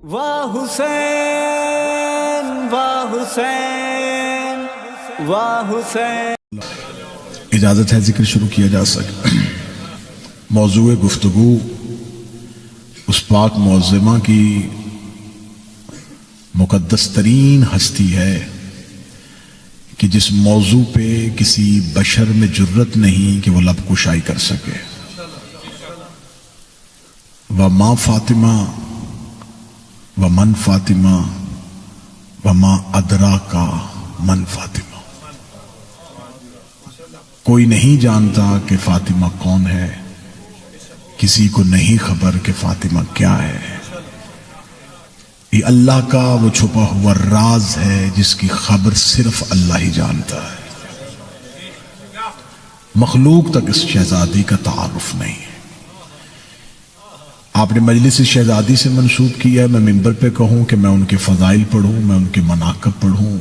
واہ حسین واہ حسین واہ حسین۔ اجازت ہے ذکر شروع کیا جا سکے۔ موضوع گفتگو اس پاک معظمہ کی مقدس ترین ہستی ہے کہ جس موضوع پہ کسی بشر میں جرت نہیں کہ وہ لب کشائی کر سکے۔ وَمَا فاطمہ وَمَن فاطمہ وَمَا أَدْرَاكَ مَن فاطمہ۔ کوئی نہیں جانتا کہ فاطمہ کون ہے، کسی کو نہیں خبر کہ فاطمہ کیا ہے۔ یہ اللہ کا وہ چھپا ہوا راز ہے جس کی خبر صرف اللہ ہی جانتا ہے۔ مخلوق تک اس شہزادی کا تعارف نہیں ہے۔ آپ نے مجلس شہزادی سے منسوب کیا ہے، میں ممبر پہ کہوں کہ میں ان کے فضائل پڑھوں، میں ان کے مناقب پڑھوں۔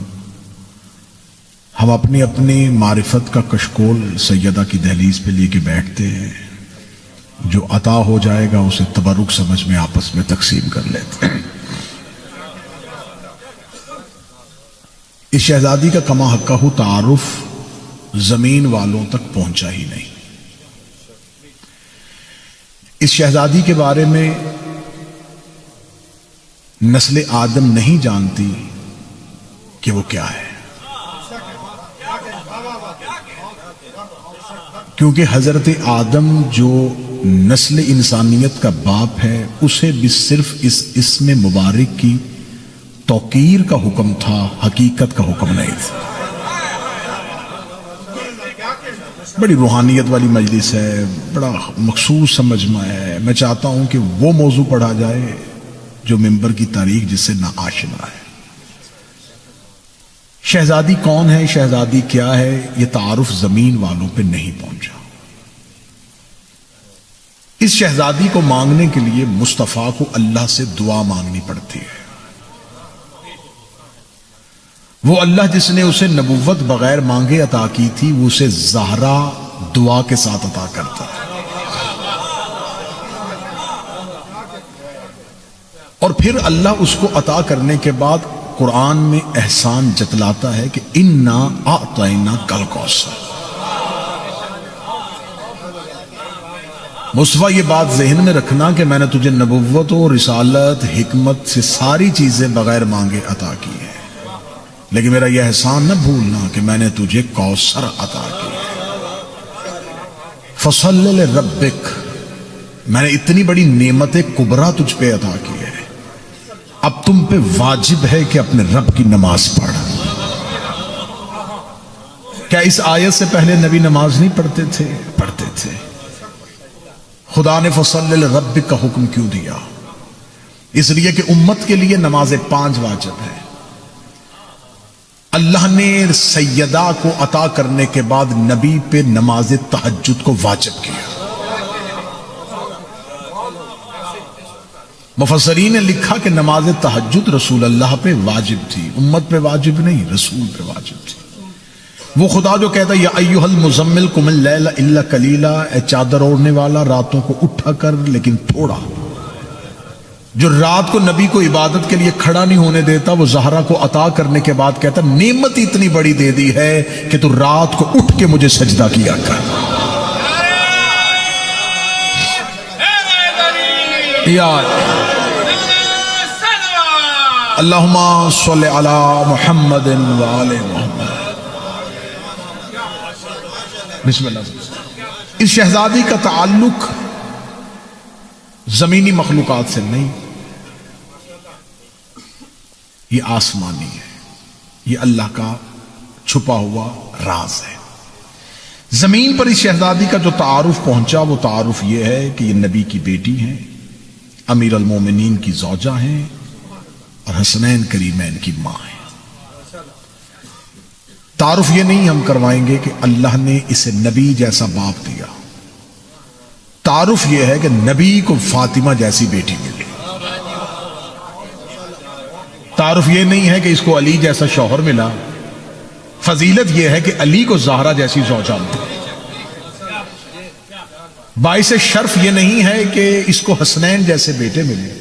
ہم اپنی اپنی معرفت کا کشکول سیدہ کی دہلیز پہ لے کے بیٹھتے ہیں، جو عطا ہو جائے گا اسے تبرک سمجھ میں آپس میں تقسیم کر لیتے ہیں۔ اس شہزادی کا کما حقہ تعارف زمین والوں تک پہنچا ہی نہیں۔ اس شہزادی کے بارے میں نسل آدم نہیں جانتی کہ وہ کیا ہے، کیونکہ حضرت آدم جو نسل انسانیت کا باپ ہے اسے بھی صرف اس اسم مبارک کی توقیر کا حکم تھا، حقیقت کا حکم نہیں تھا۔ بڑی روحانیت والی مجلس ہے، بڑا مخصوص سمجھ میں ہے۔ میں چاہتا ہوں کہ وہ موضوع پڑھا جائے جو ممبر کی تاریخ جس سے نا آشنا ہے۔ شہزادی کون ہے، شہزادی کیا ہے، یہ تعارف زمین والوں پہ نہیں پہنچا۔ اس شہزادی کو مانگنے کے لیے مصطفیٰ کو اللہ سے دعا مانگنی پڑتی ہے۔ وہ اللہ جس نے اسے نبوت بغیر مانگے عطا کی تھی، وہ اسے زہرا دعا کے ساتھ عطا کرتا ہے۔ اور پھر اللہ اس کو عطا کرنے کے بعد قرآن میں احسان جتلاتا ہے کہ اِنَّا أَعْطَيْنَاكَ الْكَوْثَرَ۔ مصطفیٰ یہ بات ذہن میں رکھنا کہ میں نے تجھے نبوت و رسالت حکمت سے ساری چیزیں بغیر مانگے عطا کی ہیں، لیکن میرا یہ احسان نہ بھولنا کہ میں نے تجھے کوثر عطا کی ہے۔ فَصَلِّ لِرَبِّكَ، میں نے اتنی بڑی نعمت کبریٰ تجھ پہ عطا کی ہے، اب تم پہ واجب ہے کہ اپنے رب کی نماز پڑھ۔ کیا اس آیت سے پہلے نبی نماز نہیں پڑھتے تھے؟ پڑھتے تھے۔ خدا نے فَصَلِّ لِرَبِّكَ کا حکم کیوں دیا؟ اس لیے کہ امت کے لیے نماز 5 واجب ہے۔ اللہ نے سیدہ کو عطا کرنے کے بعد نبی پہ نماز تہجد کو واجب کیا۔ مفسرین نے لکھا کہ نماز تہجد رسول اللہ پہ واجب تھی، امت پہ واجب نہیں، رسول پہ واجب تھی۔ وہ خدا جو کہتا ہے یا ایھا المزمل قم اللیل الا قلیلا، اے چادر اوڑھنے والا راتوں کو اٹھا کر لیکن تھوڑا۔ جو رات کو نبی کو عبادت کے لیے کھڑا نہیں ہونے دیتا، وہ زہرا کو عطا کرنے کے بعد کہتا نعمت اتنی بڑی دے دی ہے کہ تو رات کو اٹھ کے مجھے سجدہ کیا کر۔ اللہم صلی علی محمد وآل محمد۔ بسم اللہ۔ اس شہزادی کا تعلق زمینی مخلوقات سے نہیں، یہ آسمانی ہے، یہ اللہ کا چھپا ہوا راز ہے۔ زمین پر اس شہزادی کا جو تعارف پہنچا وہ تعارف یہ ہے کہ یہ نبی کی بیٹی ہیں، امیر المومنین کی زوجہ ہیں اور حسنین کریمین کی ماں ہیں۔ تعارف یہ نہیں ہم کروائیں گے کہ اللہ نے اسے نبی جیسا باپ دیا، تعارف یہ ہے کہ نبی کو فاطمہ جیسی بیٹی ملی۔ تعارف یہ نہیں ہے کہ اس کو علی جیسا شوہر ملا، فضیلت یہ ہے کہ علی کو زہرا جیسی زوجہ ملی۔ باعث شرف یہ نہیں ہے کہ اس کو حسنین جیسے بیٹے ملے،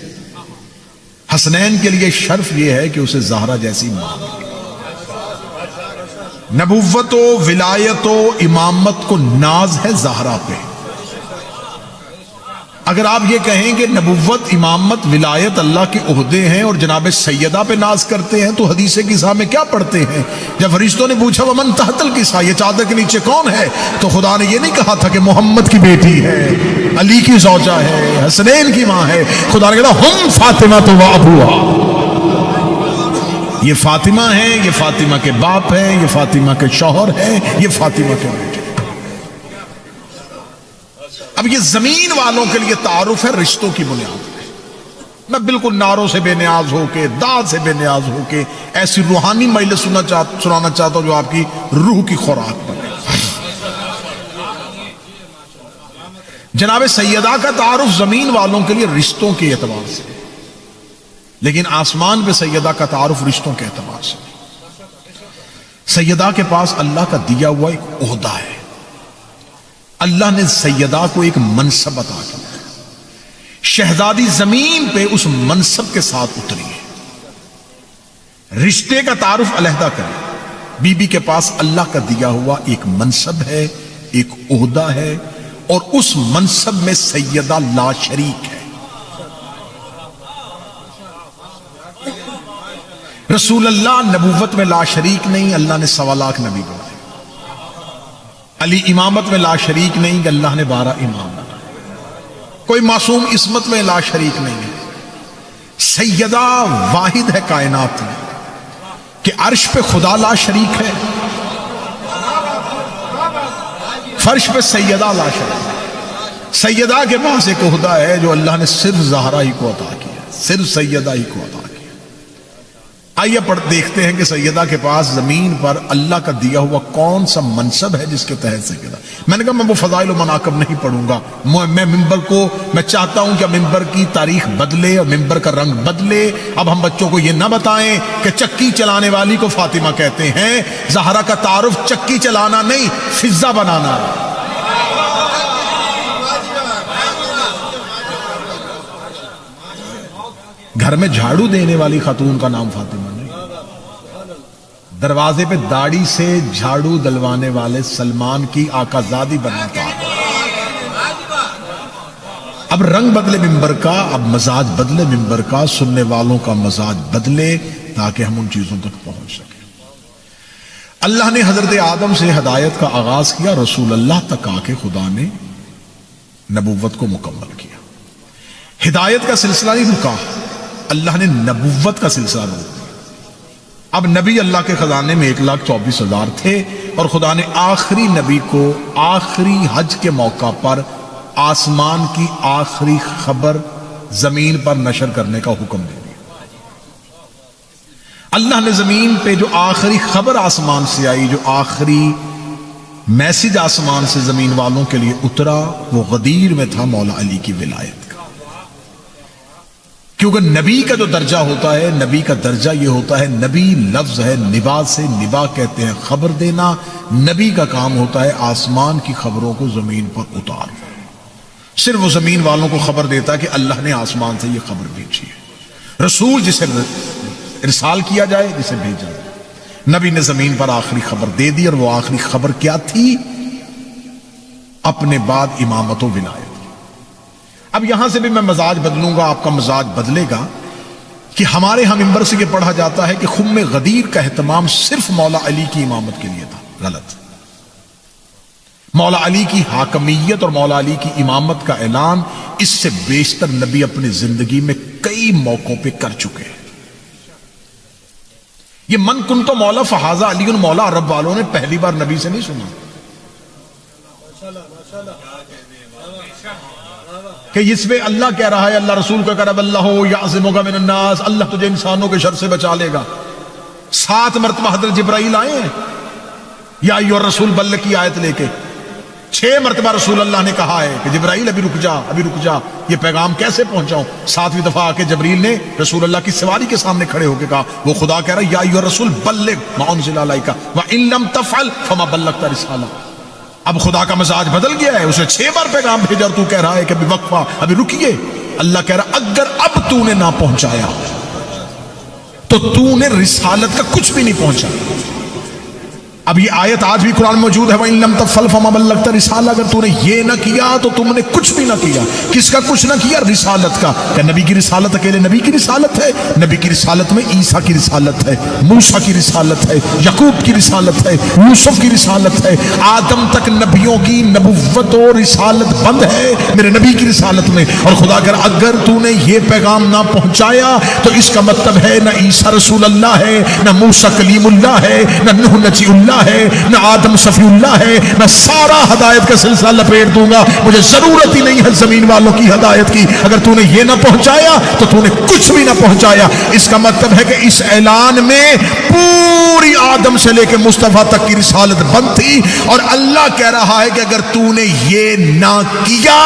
حسنین کے لیے شرف یہ ہے کہ اسے زہرا جیسی ماں ملی۔ نبوت و ولایت و امامت کو ناز ہے زہرا پہ۔ اگر آپ یہ کہیں کہ نبوت امامت ولایت اللہ کے عہدے ہیں اور جناب سیدہ پہ ناز کرتے ہیں تو حدیث کسا میں کیا پڑھتے ہیں؟ جب فرشتوں نے پوچھا ومن تحت الکسا، یہ چادر کے نیچے کون ہے، تو خدا نے یہ نہیں کہا تھا کہ محمد کی بیٹی ہے، علی کی زوجہ ہے، حسنین کی ماں ہے۔ خدا نے کہا ہم فاطمہ تو و ابوہا، یہ فاطمہ ہیں، یہ فاطمہ کے باپ ہیں، یہ فاطمہ کے شوہر ہیں، یہ فاطمہ کے بیٹے۔ اب یہ زمین والوں کے لیے تعارف ہے رشتوں کی بنیاد پہ۔ میں بالکل نعروں سے بے نیاز ہو کے، داد سے بے نیاز ہو کے ایسی روحانی مجلس سنانا چاہتا ہوں جو آپ کی روح کی خوراک بنے۔ جناب سیدہ کا تعارف زمین والوں کے لیے رشتوں کے اعتبار سے، لیکن آسمان پہ سیدہ کا تعارف رشتوں کے اعتبار سے نہیں۔ سیدہ کے پاس اللہ کا دیا ہوا ایک عہدہ ہے، اللہ نے سیدہ کو ایک منصب عطا کیا، شہزادی زمین پہ اس منصب کے ساتھ اتری ہے۔ رشتے کا تعارف علیحدہ کریں، بی بی کے پاس اللہ کا دیا ہوا ایک منصب ہے، ایک عہدہ ہے، اور اس منصب میں سیدہ لا شریک ہے۔ رسول اللہ نبوت میں لا شریک نہیں، اللہ نے 1.25 لاکھ نبی بنائے۔ علی امامت میں لا شریک نہیں کہ اللہ نے 12 امام بنائے۔ کوئی معصوم عصمت میں لا شریک نہیں ہے۔ سیدہ واحد ہے کائنات میں کہ عرش پہ خدا لا شریک ہے، فرش پہ سیدہ لا شریک ہے۔ سیدہ کے پاس ایک عہدہ ہے جو اللہ نے صرف زہرا ہی کو عطا کیا، صرف سیدہ ہی کو عطا کیا۔ آئیے دیکھتے ہیں کہ سیدہ کے پاس زمین پر اللہ کا دیا ہوا کون سا منصب ہے جس کے تحت سیدہ۔ میں نے کہا میں وہ فضائل و مناقب نہیں پڑھوں گا، میں ممبر کو میں چاہتا ہوں کہ ممبر کی تاریخ بدلے اور ممبر کا رنگ بدلے۔ اب ہم بچوں کو یہ نہ بتائیں کہ چکی چلانے والی کو فاطمہ کہتے ہیں۔ زہرا کا تعارف چکی چلانا نہیں، فضا بنانا۔ گھر میں جھاڑو دینے والی خاتون کا نام فاطمہ نہیں، دروازے پہ داڑھی سے جھاڑو دلوانے والے سلمان کی آقا زادی بننا تھا۔ اب رنگ بدلے ممبر کا، اب مزاج بدلے ممبر کا، سننے والوں کا مزاج بدلے تاکہ ہم ان چیزوں تک پہنچ سکیں۔ اللہ نے حضرت آدم سے ہدایت کا آغاز کیا، رسول اللہ تک آ کے خدا نے نبوت کو مکمل کیا۔ ہدایت کا سلسلہ نہیں رکا، اللہ نے نبوت کا سلسلہ روک دیا۔ اب نبی اللہ کے خزانے میں 1,24,000 تھے اور خدا نے آخری نبی کو آخری حج کے موقع پر آسمان کی آخری خبر زمین پر نشر کرنے کا حکم دے دیا۔ اللہ نے زمین پہ جو آخری خبر آسمان سے آئی، جو آخری میسج آسمان سے زمین والوں کے لیے اترا، وہ غدیر میں تھا مولا علی کی ولایت کا۔ کیونکہ نبی کا جو درجہ ہوتا ہے، نبی کا درجہ یہ ہوتا ہے، نبی لفظ ہے نبا سے، نبا کہتے ہیں خبر دینا۔ نبی کا کام ہوتا ہے آسمان کی خبروں کو زمین پر اتار، صرف وہ زمین والوں کو خبر دیتا ہے کہ اللہ نے آسمان سے یہ خبر بھیجی ہے۔ رسول جسے ارسال کیا جائے، جسے بھیجا جائے۔ نبی نے زمین پر آخری خبر دے دی، اور وہ آخری خبر کیا تھی؟ اپنے بعد امامت و ولایت۔ اب یہاں سے بھی میں مزاج بدلوں گا، آپ کا مزاج بدلے گا کہ ہمارے ہم ممبر سے یہ پڑھا جاتا ہے کہ خم غدیر کا اہتمام صرف مولا علی کی امامت کے لیے تھا۔ غلط۔ مولا علی کی حاکمیت اور مولا علی کی امامت کا اعلان اس سے بیشتر نبی اپنی زندگی میں کئی موقعوں پہ کر چکے ہیں۔ یہ من کن تو مولا فہذا علی مولا عرب والوں نے پہلی بار نبی سے نہیں سنا کہ اس پہ اللہ کہہ رہا ہے، اللہ رسول کا کرب اللہ یعصمک من الناس، اللہ تجھے انسانوں کے شر سے بچا لے گا۔ 7 مرتبہ حضرت جبرائیل آئے ہیں یا ایھا الرسول بلغ کی آیت لے کے، 6 مرتبہ رسول اللہ نے کہا ہے کہ جبرائیل ابھی رک جا، یہ پیغام کیسے پہنچاؤں؟ 7ویں دفعہ آ کے جبریل نے رسول اللہ کی سواری کے سامنے کھڑے ہو کے کہا، وہ خدا کہہ رہا ہے یا ایھا الرسول بلغ ما انزل الیک وان لم تفعل فما بلغت رسالہ۔ اب خدا کا مزاج بدل گیا ہے، اسے 6 بار پیغام بھیجا اور تو کہہ رہا ہے کہ ابھی وقفہ، ابھی رکیے۔ اللہ کہہ رہا اگر اب تو نے نہ پہنچایا تو تو نے رسالت کا کچھ بھی نہیں پہنچا. اب یہ آیت آج بھی قرآن میں موجود ہے وَإِن لَمْ تَفْعَلْ فَمَا بَلَّغْتَ رِسَالَةَ. اگر تو نے یہ نہ کیا تو تم نے کچھ بھی نہ کیا. کس کا کچھ نہ کیا؟ رسالت کا. کہ نبی کی رسالت اکیلے نبی کی رسالت ہے؟ نبی کی رسالت میں عیسیٰ کی رسالت ہے، موسیٰ کی رسالت ہے، یعقوب کی رسالت ہے، یوسف کی رسالت ہے. آدم تک نبیوں کی نبوت و رسالت بند ہے میرے نبی کی رسالت میں. اور خدا اگر تو نے یہ پیغام نہ پہنچایا تو اس کا مطلب ہے نہ عیسیٰ رسول اللہ ہے، نہ موسیٰ کلیم اللہ ہے، نہ نوح نجی اللہ ہے، نہ آدم صفی اللہ ہے. میں سارا ہدایت کا سلسلہ لپیٹ دوں گا، مجھے ضرورت ہی نہیں ہے زمین والوں کی ہدایت کی. اگر تو نے یہ نہ پہنچایا تو تو نے کچھ بھی نہ پہنچایا. اس کا مطلب ہے کہ اس اعلان میں پوری آدم سے لے کے مصطفیٰ تک کی رسالت بند تھی. اور اللہ کہہ رہا ہے کہ اگر تو نے یہ نہ کیا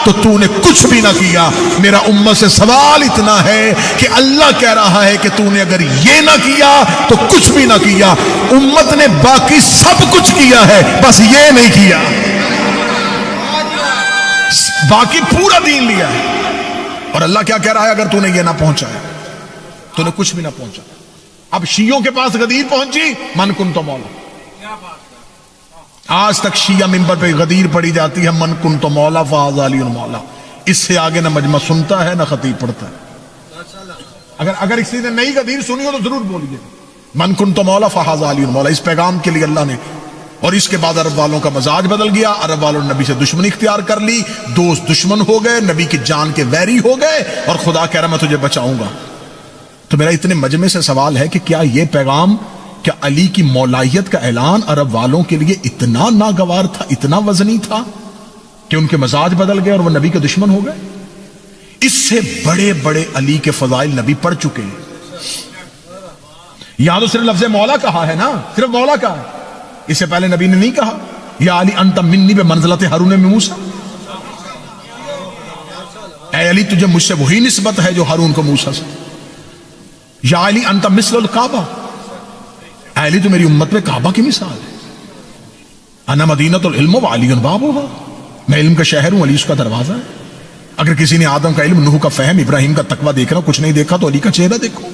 تو تو نے کچھ بھی نہ کیا. میرا امت سے سوال اتنا ہے کہ اللہ کہہ رہا ہے کہ تو نے اگر یہ نہ کیا تو کچھ بھی نہ کیا. امت نے باقی سب کچھ کیا ہے، بس یہ نہیں کیا. باقی پورا دین لیا ہے. اور اللہ کیا کہہ رہا ہے؟ اگر تو نے یہ نہ پہنچایا تو نے کچھ بھی نہ پہنچا. اب شیعوں کے پاس غدیر پہنچی، من کنت مولا. آج تک شیعہ منبر پہ غدیر پڑی جاتی ہے، من کنت مولا فہذا علی مولا. اس سے آگے نہ مجمع سنتا ہے نہ خطیب پڑھتا ہے. اگر کسی نے نئی غدیر سنی ہو تو ضرور بولیے من کنت مولا فہذا علی مولا. اس پیغام کے لیے اللہ نے. اور اس کے بعد عرب والوں کا مزاج بدل گیا. عرب والوں نے نبی سے دشمنی اختیار کر لی، دوست دشمن ہو گئے، نبی کی جان کے ویری ہو گئے. اور خدا کہہ رہا میں تجھے بچاؤں گا. تو میرا اتنے مجمع سے سوال ہے کہ کیا یہ پیغام، کیا علی کی مولائیت کا اعلان عرب والوں کے لیے اتنا ناگوار تھا، اتنا وزنی تھا کہ ان کے مزاج بدل گئے اور وہ نبی کے دشمن ہو گئے؟ اس سے بڑے بڑے علی کے فضائل نبی پڑھ چکے ہیں. یہاں تو صرف لفظ مولا کہا ہے نا، صرف مولا کہا ہے. اس سے پہلے نبی نے نہیں کہا یا علی انت منی بے منزلت ہارون میں موسیٰ. اے علی تجھے مجھ سے وہی نسبت ہے جو ہارون کو موسیٰ سے. یا علی انت مثل الکعبہ. اے علی تو میری امت میں کعبہ کی مثال ہے. انا مدینۃ العلم وعلی بابھا. میں علم کا شہر ہوں، علی اس کا دروازہ ہے. اگر کسی نے آدم کا علم، نوح کا فہم، ابراہیم کا تقویٰ دیکھنا کچھ نہیں دیکھا تو علی کا چہرہ دیکھو.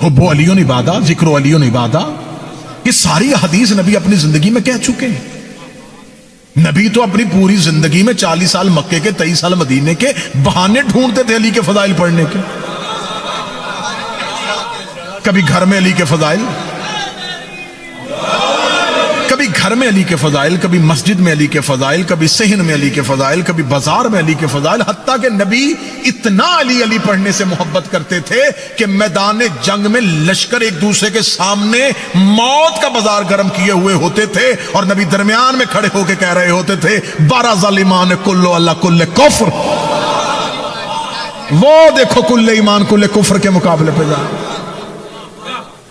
حب علی عبادہ، ذکر علی عبادہ. یہ ساری حدیث نبی اپنی زندگی میں کہہ چکے ہیں. نبی تو اپنی پوری زندگی میں 40 سال مکے کے، 23 سال مدینے کے بہانے ڈھونڈتے تھے علی کے فضائل پڑھنے کے. کبھی گھر میں علی کے فضائل، کبھی گھر میں علی کے فضائل، کبھی مسجد میں علی کے فضائل، کبھی صحن میں علی کے فضائل، کبھی بازار میں علی کے فضائل. حتیٰ کہ نبی اتنا علی علی پڑھنے سے محبت کرتے تھے کہ میدان جنگ میں لشکر ایک دوسرے کے سامنے موت کا بازار گرم کیے ہوئے ہوتے تھے اور نبی درمیان میں کھڑے ہو کے کہہ رہے ہوتے تھے 12 ظالمان کلو اللہ کل کفر. وہ دیکھو کل ایمان کل کفر کے مقابلے پہ جا.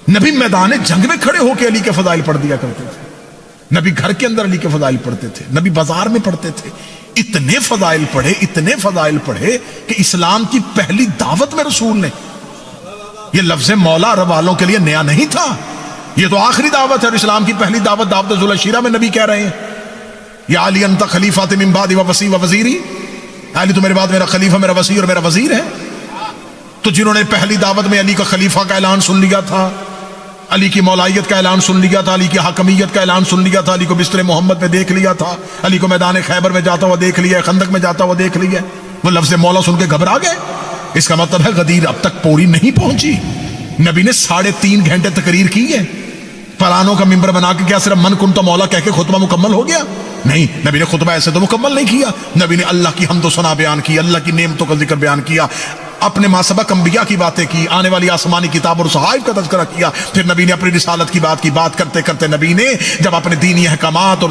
نبی میدان جنگ میں کھڑے ہو کے علی کے فضائل پڑھ دیا کرتے تھے. نبی گھر کے اندر علی کے فضائل پڑھتے تھے. نبی بازار میں پڑھتے تھے. اتنے فضائل پڑھے، اتنے فضائل پڑھے کہ اسلام کی پہلی دعوت میں رسول نے، یہ لفظ مولا عرب والوں کے لیے نیا نہیں تھا. یہ تو آخری دعوت ہے. اور اسلام کی پہلی دعوت دعوت ذوالعشیرہ میں نبی کہہ رہے ہیں یا علی انت خلیفۃ من بعدی و وصی و وزیری. علی تو میرے بعد میرا خلیفہ، میرا وصی اور میرا وزیر ہے. تو جنہوں نے پہلی دعوت میں علی کا خلیفہ کا اعلان سن لیا تھا، علی کی مولائیت کا اعلان سن لیا تھا، علی کی حاکمیت کا اعلان سن لیا تھا، علی کو بستر محمد پہ دیکھ لیا تھا، علی کو میدان خیبر میں جاتا ہوا دیکھ لیا، خندق میں جاتا ہوا دیکھ لیا، وہ لفظ مولا سن کے گھبرا گئے. اس کا مطلب ہے غدیر اب تک پوری نہیں پہنچی. نبی نے 3.5 گھنٹے تقریر کی ہے. پرانوں کا ممبر بنا کے کیا صرف من کن تو مولا کہہ کے خطبہ مکمل ہو گیا؟ نہیں. نبی نے خطبہ ایسے تو مکمل نہیں کیا. نبی نے اللہ کی حمد و ثنا بیان کی، اللہ کی نعمتوں کا ذکر بیان کیا، اپنے ما سبق انبیاء کی باتیں کی، آنے والی آسمانی کتاب اور صحائف کا تذکرہ کیا. پھر نبی نے اپنی رسالت کی بات کرتے کرتے نبی نے جب اپنے دینی احکامات اور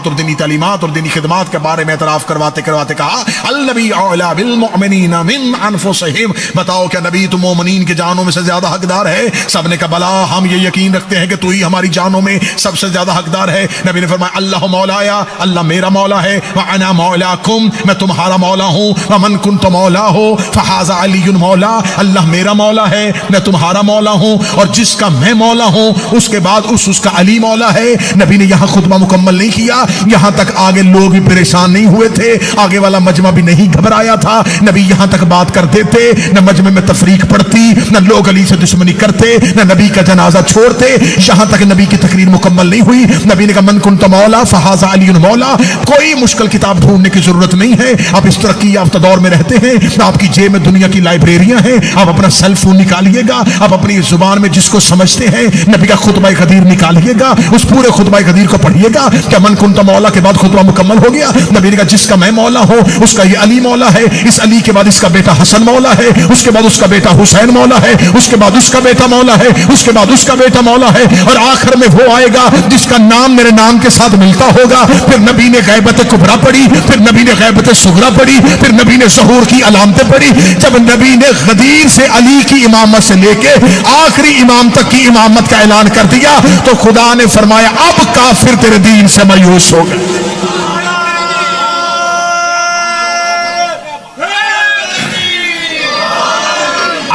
دینی تعلیمات اور دینی خدمات کے بارے میں اعتراف کرواتے کہا النبی اولا بالمؤمنین من انفسہم. بتاؤ کیا نبی تو مومنین کے جانوں میں سے زیادہ حقدار ہے؟ سب نے کہا بلا، ہم یہ یقین رکھتے ہیں کہ تو ہی ہماری جانوں میں سب سے زیادہ حقدار ہے. نبی نے فرمایا اللہ مولایا، اللہ میرا مولا ہے، وانا مولاکم، میں تمہارا مولا ہوں، ومن کنت مولا ہو فحاز فہذا علی مولا, اللہ میرا مولا ہے, میں تمہارا مولا ہوں, اور جس کا میں مولا ہوں اس کے بعد اس کا علی مولا ہے. نبی نے یہاں خطبہ مکمل نہیں کیا, یہاں تک آگے لوگ بھی پریشان نہیں ہوئے تھے, آگے والا مجمع بھی نہیں گھبرایا تھا. نبی یہاں تک بات کرتے تھے, نہ مجمع میں تفریق پڑتی, نہ لوگ علی سے دشمنی کرتے, نہ نبی کا جنازہ چھوڑتے. یہاں تک نبی کی تقریر مکمل نہیں ہوئی. نبی نے کہا من کنت مولا فہذا علی مولا. کوئی مشکل کتاب ڈھونڈنے کی ضرورت نہیں ہے, آپ اس ترقی یافتہ دور میں رہتے ہیں, آپ کی جیب میں دنیا کی لائبریریاں ہیں, آپ اپنا سیل فون نکالیے گا, آپ اپنی زبان میں جس کو سمجھتے ہیں نبی کا خطبہ قدیر نکالیے گا, اس پورے خطبہ قدیر کو پڑھیے گا. کیا من کنت مولا کے بعد خطبہ مکمل ہو گیا؟ نبی نے کہا جس کا میں مولا ہوں اس کا یہ علی مولا ہے, اس علی کے بعد اس کا بیٹا حسن مولا ہے, اس کے بعد اس کا بیٹا حسین مولا ہے, اس کے بعد اس کا بیٹا مولا ہے, اس کے بعد اس کا بیٹا مولا ہے, اور آخر میں وہ آئے گا جس کا نام میرے نام کے ساتھ ملتا ہوگا. پھر نبی نے غیبت کبریٰ پڑھی, پھر نبی نے غیبت صغریٰ پڑھی, پھر نبی نے ظہور کی علامتیں پڑھی. جب نبی نے غدیر سے علی کی امامت سے لے کے آخری امام تک کی امامت کا اعلان کر دیا تو خدا نے فرمایا اب کافر تیرے دین سے مایوس ہو گئے.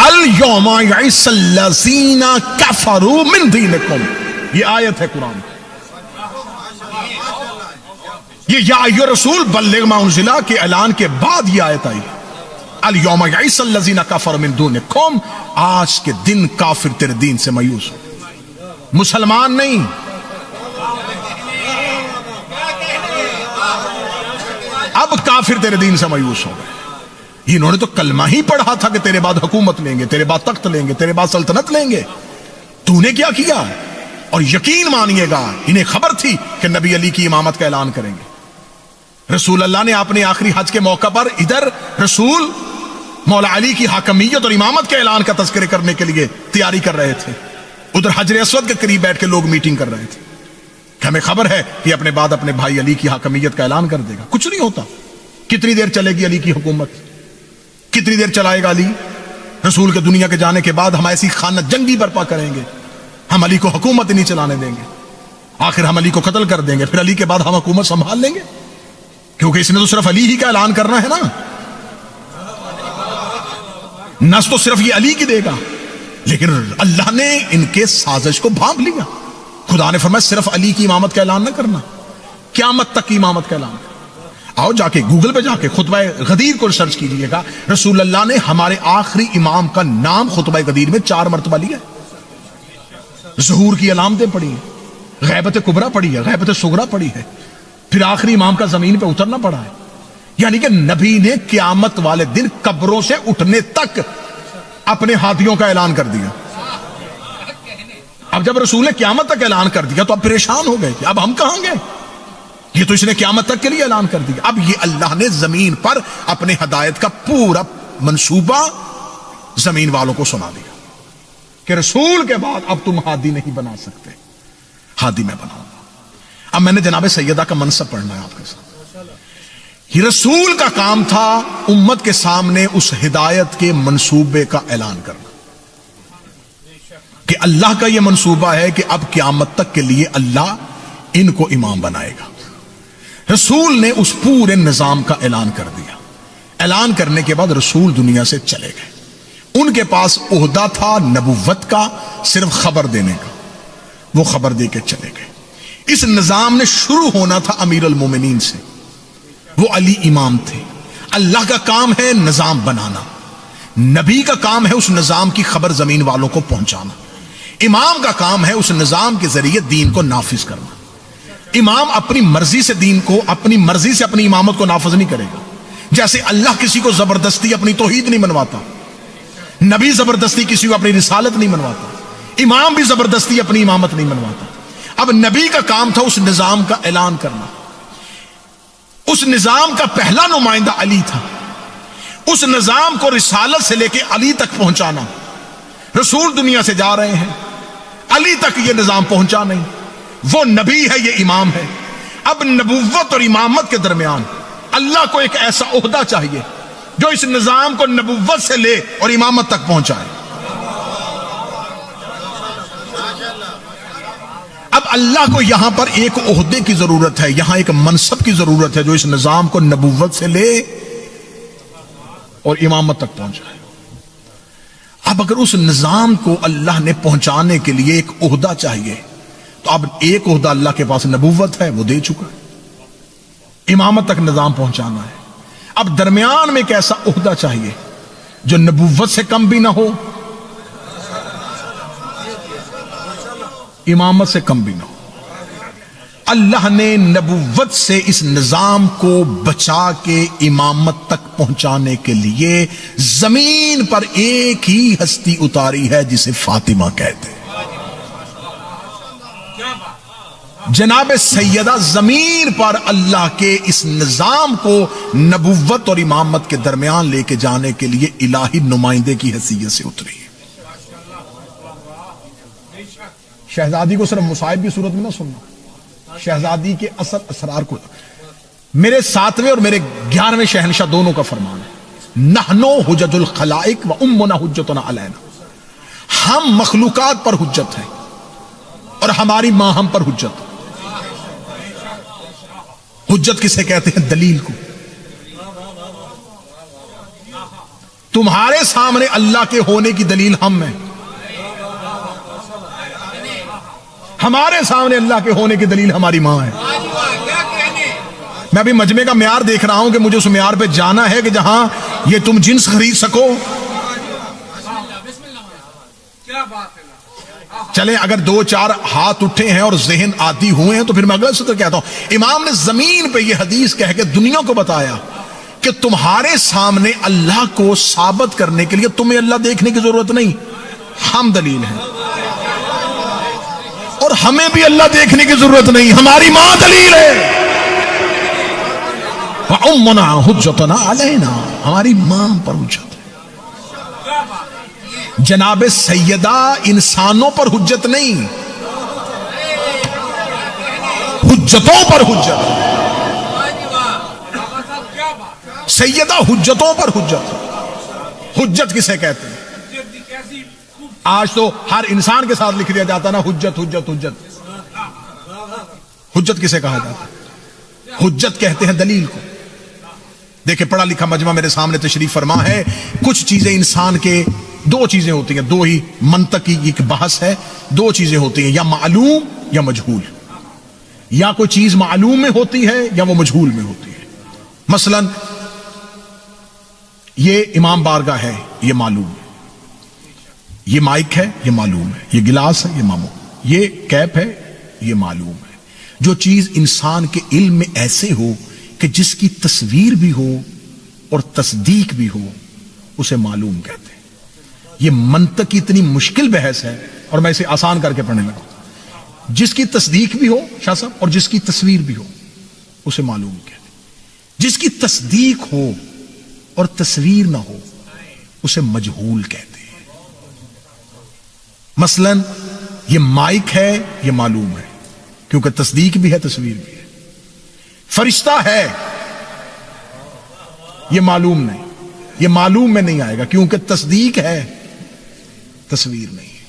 اليوم یئس الذین کفروا من دینکم, یہ آیت ہے قرآن. یہ یا ایھا رسول بلغ ما انزل کے اعلان کے بعد یہ آیت آئی. اليوم یئس الذین کفروا من دینکم, آج کے دن کافر تیرے دین سے مایوس ہو. مسلمان نہیں, اب کافر تیرے دین سے مایوس ہو گئے. انہوں نے تو کلمہ ہی پڑھا تھا کہ تیرے بعد حکومت لیں گے, تیرے بعد تخت لیں گے, تیرے بعد سلطنت لیں گے. تو نے کیا کیا؟ اور یقین مانیے گا انہیں خبر تھی کہ نبی علی کی امامت کا اعلان کریں گے. رسول اللہ نے اپنے آخری حج کے موقع پر ادھر رسول مولا علی کی حاکمیت اور امامت کے اعلان کا تذکرہ کرنے کے لیے تیاری کر رہے تھے, ادھر حجر اسود کے قریب بیٹھ کے لوگ میٹنگ کر رہے تھے کہ ہمیں خبر ہے کہ اپنے بعد اپنے بھائی علی کی حاکمیت کا اعلان کر دے گا. کچھ نہیں ہوتا. کتنی دیر چلے گی علی کی حکومت؟ کتنی دیر چلائے گا علی؟ رسول کے دنیا کے جانے کے بعد ہم ایسی خانہ جنگی برپا کریں گے, ہم علی کو حکومت نہیں چلانے دیں گے, آخر ہم علی کو قتل کر دیں گے, پھر علی کے بعد ہم حکومت سنبھال لیں گے, کیونکہ اس نے تو صرف علی ہی کا اعلان کرنا ہے نا, نس تو صرف یہ علی کی دے گا. لیکن اللہ نے ان کے سازش کو بھانپ لیا. خدا نے فرمایا صرف علی کی امامت کا اعلان نہ کرنا, قیامت تک کی امامت کا اعلان. آؤ جا کے گوگل پہ جا کے خطبہ غدیر کو سرچ کیجئے گا, رسول اللہ نے ہمارے آخری امام کا نام خطبہ غدیر میں 4 مرتبہ لیا ہے. ظہور کی علامتیں پڑھی ہیں, غیبت کبریٰ پڑھی ہے, غیبت صغریٰ پڑھی ہے, پھر آخری امام کا زمین پہ اترنا پڑا ہے. یعنی کہ نبی نے قیامت والے دن قبروں سے اٹھنے تک اپنے ہاتھیوں کا اعلان کر دیا. اب جب رسول نے قیامت تک اعلان کر دیا تو اب پریشان ہو گئے کہ اب ہم کہاں گئے, یہ تو اس نے قیامت تک کے لیے اعلان کر دیا. اب یہ اللہ نے زمین پر اپنے ہدایت کا پورا منصوبہ زمین والوں کو سنا دیا کہ رسول کے بعد اب تم ہادی نہیں بنا سکتے, ہادی میں بناؤں گا. اب میں نے جناب سیدہ کا منصب پڑھنا ہے آپ کے ساتھ. یہ رسول کا کام تھا امت کے سامنے اس ہدایت کے منصوبے کا اعلان کرنا کہ اللہ کا یہ منصوبہ ہے کہ اب قیامت تک کے لیے اللہ ان کو امام بنائے گا. رسول نے اس پورے نظام کا اعلان کر دیا. اعلان کرنے کے بعد رسول دنیا سے چلے گئے. ان کے پاس عہدہ تھا نبوت کا, صرف خبر دینے کا, وہ خبر دے کے چلے گئے. اس نظام نے شروع ہونا تھا امیر المومنین سے, وہ علی امام تھے. اللہ کا کام ہے نظام بنانا, نبی کا کام ہے اس نظام کی خبر زمین والوں کو پہنچانا, امام کا کام ہے اس نظام کے ذریعے دین کو نافذ کرنا. امام اپنی مرضی سے دین کو, اپنی مرضی سے اپنی امامت کو نافذ نہیں کرے گا. جیسے اللہ کسی کو زبردستی اپنی توحید نہیں منواتا, نبی زبردستی کسی کو اپنی رسالت نہیں منواتا, امام بھی زبردستی اپنی امامت نہیں منواتا. اب نبی کا کام تھا اس نظام کا اعلان کرنا. اس نظام کا پہلا نمائندہ علی تھا. اس نظام کو رسالت سے لے کے علی تک پہنچانا. رسول دنیا سے جا رہے ہیں, علی تک یہ نظام پہنچا نہیں. وہ نبی ہے, یہ امام ہے. اب نبوت اور امامت کے درمیان اللہ کو ایک ایسا عہدہ چاہیے جو اس نظام کو نبوت سے لے اور امامت تک پہنچائے. اب اللہ کو یہاں پر ایک عہدے کی ضرورت ہے, یہاں ایک منصب کی ضرورت ہے جو اس نظام کو نبوت سے لے اور امامت تک پہنچائے. اب اگر اس نظام کو اللہ نے پہنچانے کے لیے ایک عہدہ چاہیے تو اب ایک عہدہ اللہ کے پاس نبوت ہے، وہ دے چکا ہے، امامت تک نظام پہنچانا ہے۔ اب درمیان میں ایک ایسا عہدہ چاہیے جو نبوت سے کم بھی نہ ہو، امامت سے کم بھی نہ ہو۔ اللہ نے نبوت سے اس نظام کو بچا کے امامت تک پہنچانے کے لیے زمین پر ایک ہی ہستی اتاری ہے جسے فاطمہ کہتے ہیں۔ جناب سیدہ زمین پر اللہ کے اس نظام کو نبوت اور امامت کے درمیان لے کے جانے کے لیے الہی نمائندے کی حیثیت سے اتری ہے۔ شہزادی کو صرف مصائب کی صورت میں نہ سننا، شہزادی کے اثر اسرار کو۔ میرے 7ویں اور میرے 11ویں شہنشاہ دونوں کا فرمان ہے، نحنو حجج الخلائق و امنا حجتنا علینا، ہم مخلوقات پر حجت ہیں اور ہماری ماں ہم پر حجت۔ حجت کسے کہتے ہیں؟ دلیل کو۔ تمہارے سامنے اللہ کے ہونے کی دلیل ہم ہیں، ہمارے سامنے اللہ کے ہونے کی دلیل ہماری ماں ہے۔ میں ابھی مجمع کا معیار دیکھ رہا ہوں کہ مجھے اس معیار پہ جانا ہے کہ جہاں یہ تم جنس خرید سکو۔ چلیں اگر 2-4 ہاتھ اٹھے ہیں اور ذہن عادی ہوئے ہیں تو پھر میں اگلا سطر کہتا ہوں، امام نے زمین پہ یہ حدیث کہہ کے دنیا کو بتایا کہ تمہارے سامنے اللہ کو ثابت کرنے کے لیے تمہیں اللہ دیکھنے کی ضرورت نہیں، ہم دلیل ہیں، اور ہمیں بھی اللہ دیکھنے کی ضرورت نہیں، ہماری ماں دلیل ہے۔ وَأُمُّنَا حُجَّتُنَا عَلَيْنَا، ہماری ماں پر حجت ہے۔ جناب سیدہ انسانوں پر حجت نہیں، حجتوں پر حجت۔ سیدہ حجتوں پر حجت۔ حجت کسے کہتے ہیں؟ آج تو ہر انسان کے ساتھ لکھ دیا جاتا نا حجت حجت حجت۔ حجت کسے کہا جاتا ہے؟ حجت کہتے ہیں دلیل کو۔ دیکھیں پڑھا لکھا مجمع میرے سامنے تشریف فرما ہے، کچھ چیزیں انسان کے، 2 چیزیں ہوتی ہیں، 2 ہی منطق کی ایک بحث ہے، 2 چیزیں ہوتی ہیں، یا معلوم یا مجہول، یا کوئی چیز معلوم میں ہوتی ہے یا وہ مجہول میں ہوتی ہے۔ مثلا یہ امام بارگاہ ہے، یہ معلوم ہے، یہ مائک ہے، یہ معلوم ہے، یہ گلاس ہے، یہ معلوم، یہ کیپ ہے، یہ معلوم ہے۔ جو چیز انسان کے علم میں ایسے ہو کہ جس کی تصویر بھی ہو اور تصدیق بھی ہو، اسے معلوم کہتے ہیں۔ یہ منطق کی اتنی مشکل بحث ہے اور میں اسے آسان کر کے پڑھنے لگا۔ جس کی تصدیق بھی ہو شاہ صاحب اور جس کی تصویر بھی ہو، اسے معلوم کہتے ہیں۔ جس کی تصدیق ہو اور تصویر نہ ہو، اسے مجہول کہتے ہیں۔ مثلا یہ مائک ہے، یہ معلوم ہے کیونکہ تصدیق بھی ہے، تصویر بھی ہے۔ فرشتہ ہے، یہ معلوم نہیں، یہ معلوم میں نہیں آئے گا کیونکہ تصدیق ہے، تصویر نہیں ہے۔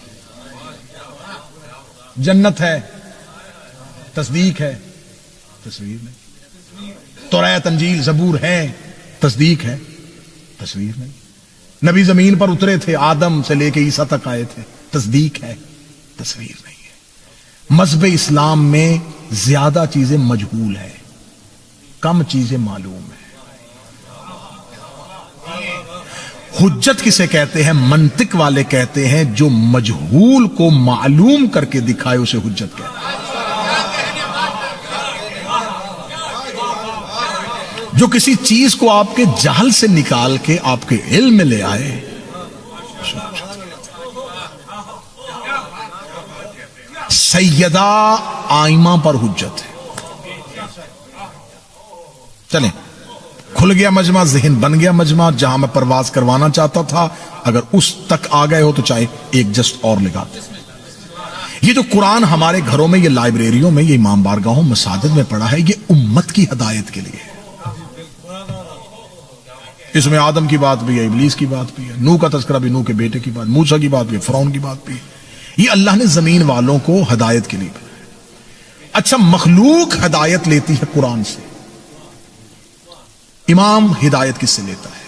جنت ہے، تصدیق ہے، تصویر نہیں۔ توراۃ انجیل زبور ہے، تصدیق ہے، تصویر نہیں۔ نبی زمین پر اترے تھے، آدم سے لے کے عیسیٰ تک آئے تھے، تصدیق ہے، تصویر نہیں ہے۔ مذہب اسلام میں زیادہ چیزیں مجہول ہیں، کم چیزیں معلوم ہیں۔ حجت کسے کہتے ہیں؟ منطق والے کہتے ہیں جو مجہول کو معلوم کر کے دکھائے اسے حجت کہتے ہیں۔ جو کسی چیز کو آپ کے جہل سے نکال کے آپ کے علم میں لے آئے، سیدہ آئمہ پر حجت ہے۔ چلیں کھل گیا مجمع، ذہن بن گیا مجمع، جہاں میں پرواز کروانا چاہتا تھا اگر اس تک آ گئے ہو تو چاہے ایک جسٹ اور لگاتے۔ یہ جو قرآن ہمارے گھروں میں، یہ لائبریریوں میں، یہ امام بارگاہوں مساجد میں پڑھا ہے، یہ امت کی ہدایت کے لیے ہے۔ اس میں آدم کی بات بھی ہے، ابلیس کی بات بھی ہے، نوح کا تذکرہ بھی، نوح کے بیٹے کی بات، موسیٰ کی بات بھی ہے، فرعون کی بات بھی ہے۔ یہ اللہ نے زمین والوں کو ہدایت کے لیے بنایا۔ اچھا مخلوق ہدایت لیتی ہے قرآن سے، امام ہدایت کس سے لیتا ہے؟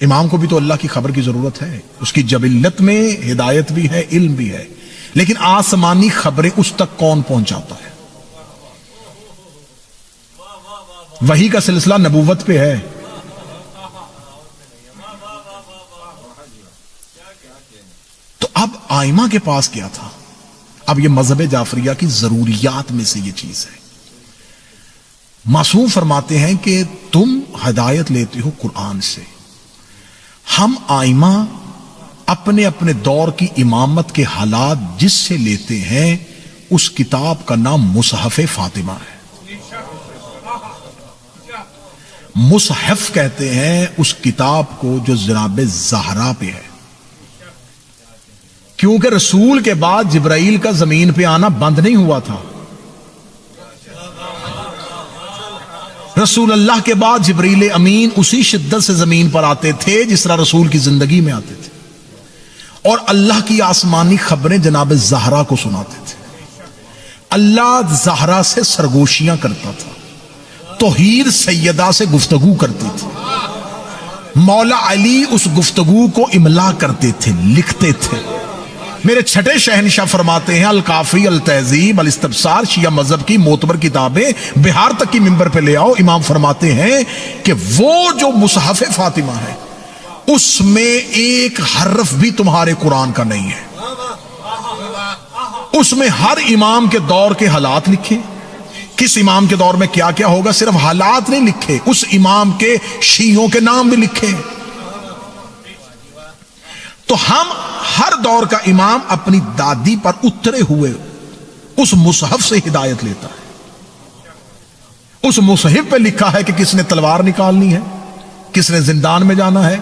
امام کو بھی تو اللہ کی خبر کی ضرورت ہے، اس کی جبلت میں ہدایت بھی ہے، علم بھی ہے، لیکن آسمانی خبریں اس تک کون پہنچاتا ہے؟ وحی کا سلسلہ نبوت پہ ہے، تو اب آئمہ کے پاس کیا تھا؟ اب یہ مذہب جعفریہ کی ضروریات میں سے یہ چیز ہے۔ معصوم فرماتے ہیں کہ تم ہدایت لیتے ہو قرآن سے، ہم آئمہ اپنے اپنے دور کی امامت کے حالات جس سے لیتے ہیں اس کتاب کا نام مصحف فاطمہ ہے۔ مصحف کہتے ہیں اس کتاب کو جو جناب زہرا پہ ہے، کیونکہ رسول کے بعد جبرائیل کا زمین پہ آنا بند نہیں ہوا تھا۔ رسول اللہ کے بعد جبریل امین اسی شدت سے زمین پر آتے تھے جس طرح رسول کی زندگی میں آتے تھے، اور اللہ کی آسمانی خبریں جناب زہرا کو سناتے تھے۔ اللہ زہرا سے سرگوشیاں کرتا تھا، توحید سیدہ سے گفتگو کرتی تھی، مولا علی اس گفتگو کو املا کرتے تھے، لکھتے تھے۔ میرے چھٹے شہنشاہ فرماتے ہیں الکافی، التہذیب، الاستبصار، شیعہ مذہب کی معتبر کتابیں بہار تک کی منبر پہ لے آؤ۔ امام فرماتے ہیں کہ وہ جو مصحف فاطمہ ہے اس میں ایک حرف بھی تمہارے قرآن کا نہیں ہے۔ اس میں ہر امام کے دور کے حالات لکھے، کس امام کے دور میں کیا کیا ہوگا، صرف حالات نہیں لکھے، اس امام کے شیعوں کے نام بھی لکھے۔ تو ہم ہر دور کا امام اپنی دادی پر اترے ہوئے اس مصحف سے ہدایت لیتا ہے۔ اس مصحف پہ لکھا ہے کہ کس نے تلوار نکالنی ہے، کس نے زندان میں جانا ہے،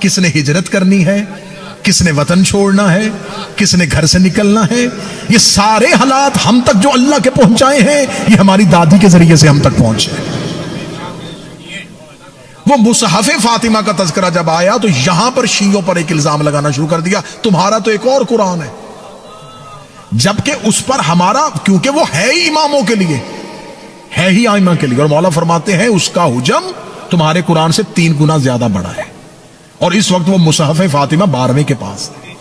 کس نے ہجرت کرنی ہے، کس نے وطن چھوڑنا ہے، کس نے گھر سے نکلنا ہے۔ یہ سارے حالات ہم تک جو اللہ کے پہنچائے ہیں یہ ہماری دادی کے ذریعے سے ہم تک پہنچے۔ وہ مصحف فاطمہ کا تذکرہ جب آیا تو یہاں پر شیعوں پر ایک الزام لگانا شروع کر دیا، تمہارا تو ایک اور قرآن ہے، جبکہ اس پر ہمارا، کیونکہ وہ ہے ہی اماموں کے لیے، ہے ہی آئمہ کے لیے، اور مولا فرماتے ہیں اس کا حجم تمہارے قرآن سے 3 گنا زیادہ بڑا ہے۔ اور اس وقت وہ مصحف فاطمہ 12ویں کے پاس ہے،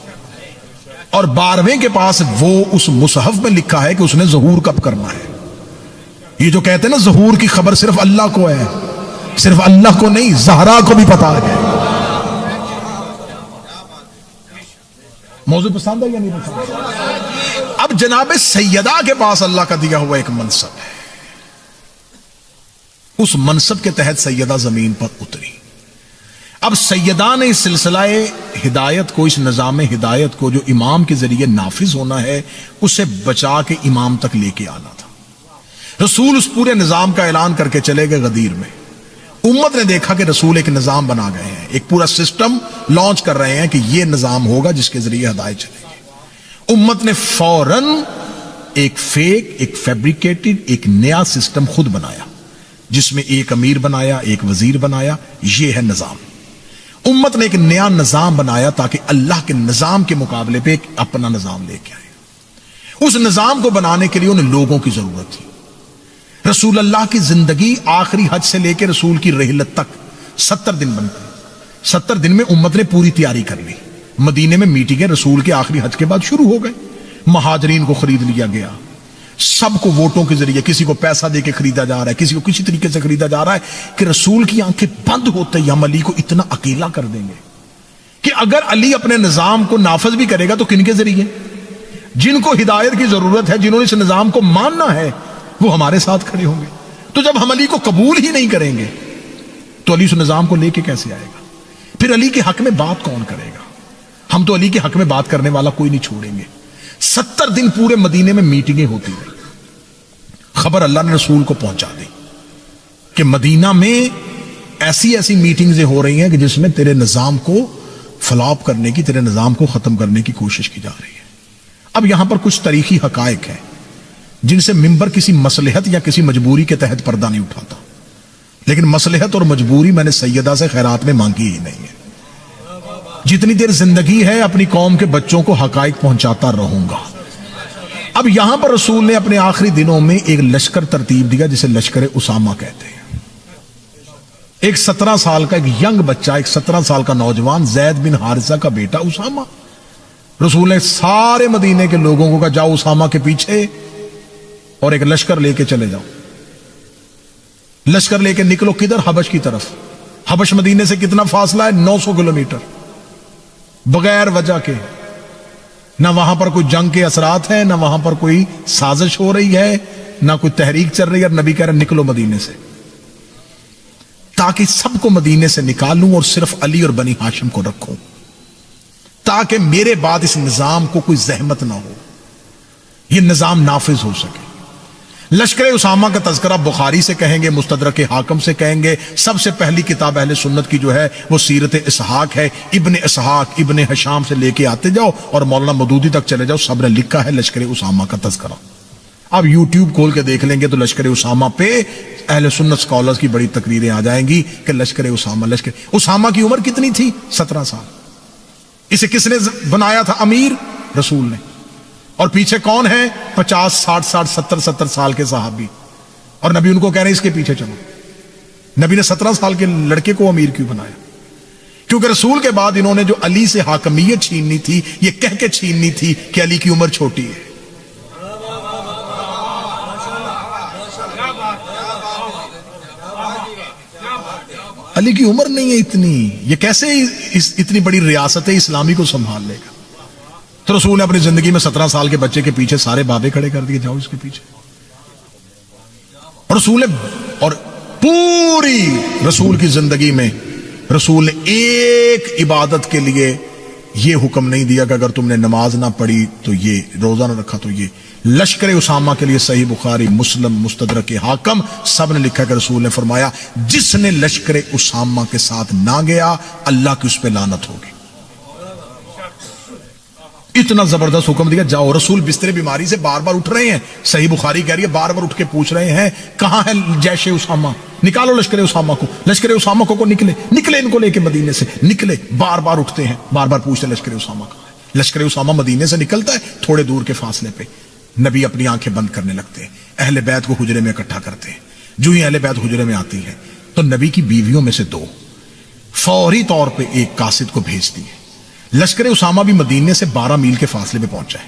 اور 12ویں کے پاس وہ اس مصحف میں لکھا ہے کہ اس نے ظہور کب کرنا ہے۔ یہ جو کہتے ہیں نا ظہور کی خبر صرف اللہ کو ہے، صرف اللہ کو نہیں، زہرا کو بھی پتا ہے۔ موضوع پسند ہے یا نہیں پسند؟ اب جناب سیدہ کے پاس اللہ کا دیا ہوا ایک منصب ہے، اس منصب کے تحت سیدہ زمین پر اتری۔ اب سیدہ نے اس سلسلہ ہدایت کو، اس نظام ہدایت کو جو امام کے ذریعے نافذ ہونا ہے اسے بچا کے امام تک لے کے آنا تھا۔ رسول اس پورے نظام کا اعلان کر کے چلے گئے غدیر میں۔ امت نے دیکھا کہ رسول ایک نظام بنا گئے ہیں، ایک پورا سسٹم لانچ کر رہے ہیں کہ یہ نظام ہوگا جس کے ذریعے ہدایت چلے گی۔ امت نے فوراً ایک فیک، ایک فیبریکیٹڈ، ایک نیا سسٹم خود بنایا، جس میں ایک امیر بنایا، ایک وزیر بنایا۔ یہ ہے نظام۔ امت نے ایک نیا نظام بنایا تاکہ اللہ کے نظام کے مقابلے پہ ایک اپنا نظام لے کے آئے۔ اس نظام کو بنانے کے لیے انہیں لوگوں کی ضرورت تھی۔ رسول اللہ کی زندگی آخری حج سے لے کے رسول کی رحلت تک 70 دن بنتے، 70 دن میں امت نے پوری تیاری کر لی۔ مدینے میں میٹنگیں رسول کے آخری حج کے بعد شروع ہو گئے، مہاجرین کو خرید لیا گیا، سب کو ووٹوں کے ذریعے، کسی کو پیسہ دے کے خریدا جا رہا ہے، کسی کو کسی طریقے سے خریدا جا رہا ہے کہ رسول کی آنکھیں بند ہوتے ہی ہم علی کو اتنا اکیلا کر دیں گے کہ اگر علی اپنے نظام کو نافذ بھی کرے گا تو کن کے ذریعے؟ جن کو ہدایت کی ضرورت ہے، جنہوں نے اس نظام کو ماننا ہے، وہ ہمارے ساتھ کھڑے ہوں گے۔ تو جب ہم علی کو قبول ہی نہیں کریں گے تو علی اس نظام کو لے کے کیسے آئے گا؟ پھر علی کے حق میں بات کون کرے گا؟ ہم تو علی کے حق میں بات کرنے والا کوئی نہیں چھوڑیں گے۔ 70 دن پورے مدینے میں میٹنگیں ہوتی رہی۔ خبر اللہ نے رسول کو پہنچا دی کہ مدینہ میں ایسی ایسی میٹنگز ہو رہی ہیں کہ جس میں تیرے نظام کو فلاپ کرنے کی، تیرے نظام کو ختم کرنے کی کوشش کی جا رہی ہے۔ اب یہاں پر کچھ تاریخی حقائق ہیں جن سے منبر کسی مصلحت یا کسی مجبوری کے تحت پردہ نہیں اٹھاتا، لیکن مصلحت اور مجبوری میں نے سیدہ سے خیرات میں مانگی ہی نہیں ہے۔ جتنی دیر زندگی ہے اپنی قوم کے بچوں کو حقائق پہنچاتا رہوں گا۔ اب یہاں پر رسول نے اپنے آخری دنوں میں ایک لشکر ترتیب دیا جسے لشکر اسامہ کہتے ہیں۔ ایک 17 سال کا ایک ینگ بچہ، ایک 17 سال کا نوجوان زید بن حارثہ کا بیٹا اسامہ، رسول نے سارے مدینے کے لوگوں کو کہا جاؤ اسامہ کے پیچھے اور ایک لشکر لے کے چلے جاؤ، لشکر لے کے نکلو کدھر؟ حبش کی طرف۔ حبش مدینے سے کتنا فاصلہ ہے؟ 900 کلومیٹر، بغیر وجہ کے، نہ وہاں پر کوئی جنگ کے اثرات ہیں، نہ وہاں پر کوئی سازش ہو رہی ہے، نہ کوئی تحریک چل رہی ہے، اور نبی کہہ رہے نکلو مدینے سے، تاکہ سب کو مدینے سے نکالوں اور صرف علی اور بنی ہاشم کو رکھوں، تاکہ میرے بعد اس نظام کو کوئی زحمت نہ ہو، یہ نظام نافذ ہو سکے۔ لشکر اسامہ کا تذکرہ بخاری سے کہیں گے، مستدرک حاکم سے کہیں گے، سب سے پہلی کتاب اہل سنت کی جو ہے وہ سیرت اسحاق ہے، ابن اسحاق ابن حشام سے لے کے آتے جاؤ اور مولانا مودودی تک چلے جاؤ، سب نے لکھا ہے لشکر اسامہ کا تذکرہ۔ آپ یوٹیوب کھول کے دیکھ لیں گے تو لشکر اسامہ پہ اہل سنت سکالرز کی بڑی تقریریں آ جائیں گی کہ لشکر اسامہ کی عمر کتنی تھی؟ 17 سال۔ اسے کس نے بنایا تھا امیر؟ رسول نے۔ اور پیچھے کون ہے؟ 50 60 60 70 سال کے صحابی، اور نبی ان کو کہہ رہے ہیں اس کے پیچھے چلو۔ نبی نے 17 سال کے لڑکے کو امیر کیوں بنایا؟ کیونکہ رسول کے بعد انہوں نے جو علی سے حاکمیت چھیننی تھی، یہ کہہ کے چھیننی تھی کہ علی کی عمر چھوٹی ہے۔ علی کی عمر نہیں ہے اتنی، یہ کیسے اتنی بڑی ریاست اسلامی کو سنبھال لے گا؟ تو رسول نے اپنی زندگی میں 17 سال کے بچے کے پیچھے سارے بابے کھڑے کر دیے، جاؤ اس کے پیچھے۔ اور رسول نے، اور پوری رسول کی زندگی میں رسول نے ایک عبادت کے لیے یہ حکم نہیں دیا کہ اگر تم نے نماز نہ پڑھی تو یہ، روزہ نہ رکھا تو یہ۔ لشکر اسامہ کے لیے صحیح بخاری، مسلم، مستدرک حاکم سب نے لکھا کہ رسول نے فرمایا جس نے لشکر اسامہ کے ساتھ نہ گیا اللہ کی اس پہ لعنت ہوگی۔ اتنا زبردست حکم دیا، جاؤ۔ رسول بستر بیماری سے بار بار اٹھ رہے ہیں، صحیح بخاری کہہ رہی ہے بار بار اٹھ کے پوچھ رہے ہیں کہاں ہے جیش اسامہ، نکالو لشکر اسامہ کو، لشکر اسامہ کو نکلے ان کو لے کے مدینے سے نکلے، بار بار اٹھتے ہیں، بار بار پوچھتے ہیں لشکر اسامہ کا۔ لشکر اسامہ مدینے سے نکلتا ہے، تھوڑے دور کے فاصلے پہ نبی اپنی آنکھیں بند کرنے لگتے ہیں، اہل بیت کو حجرے میں اکٹھا کرتے ہیں۔ جو ہی اہل بیت حجرے میں آتی ہے تو نبی کی بیویوں میں سے 2 فوری طور پہ ایک قاصد کو بھیجتی ہے۔ لشکر اسامہ بھی مدینے سے 12 میل کے فاصلے پہ پہنچا ہے،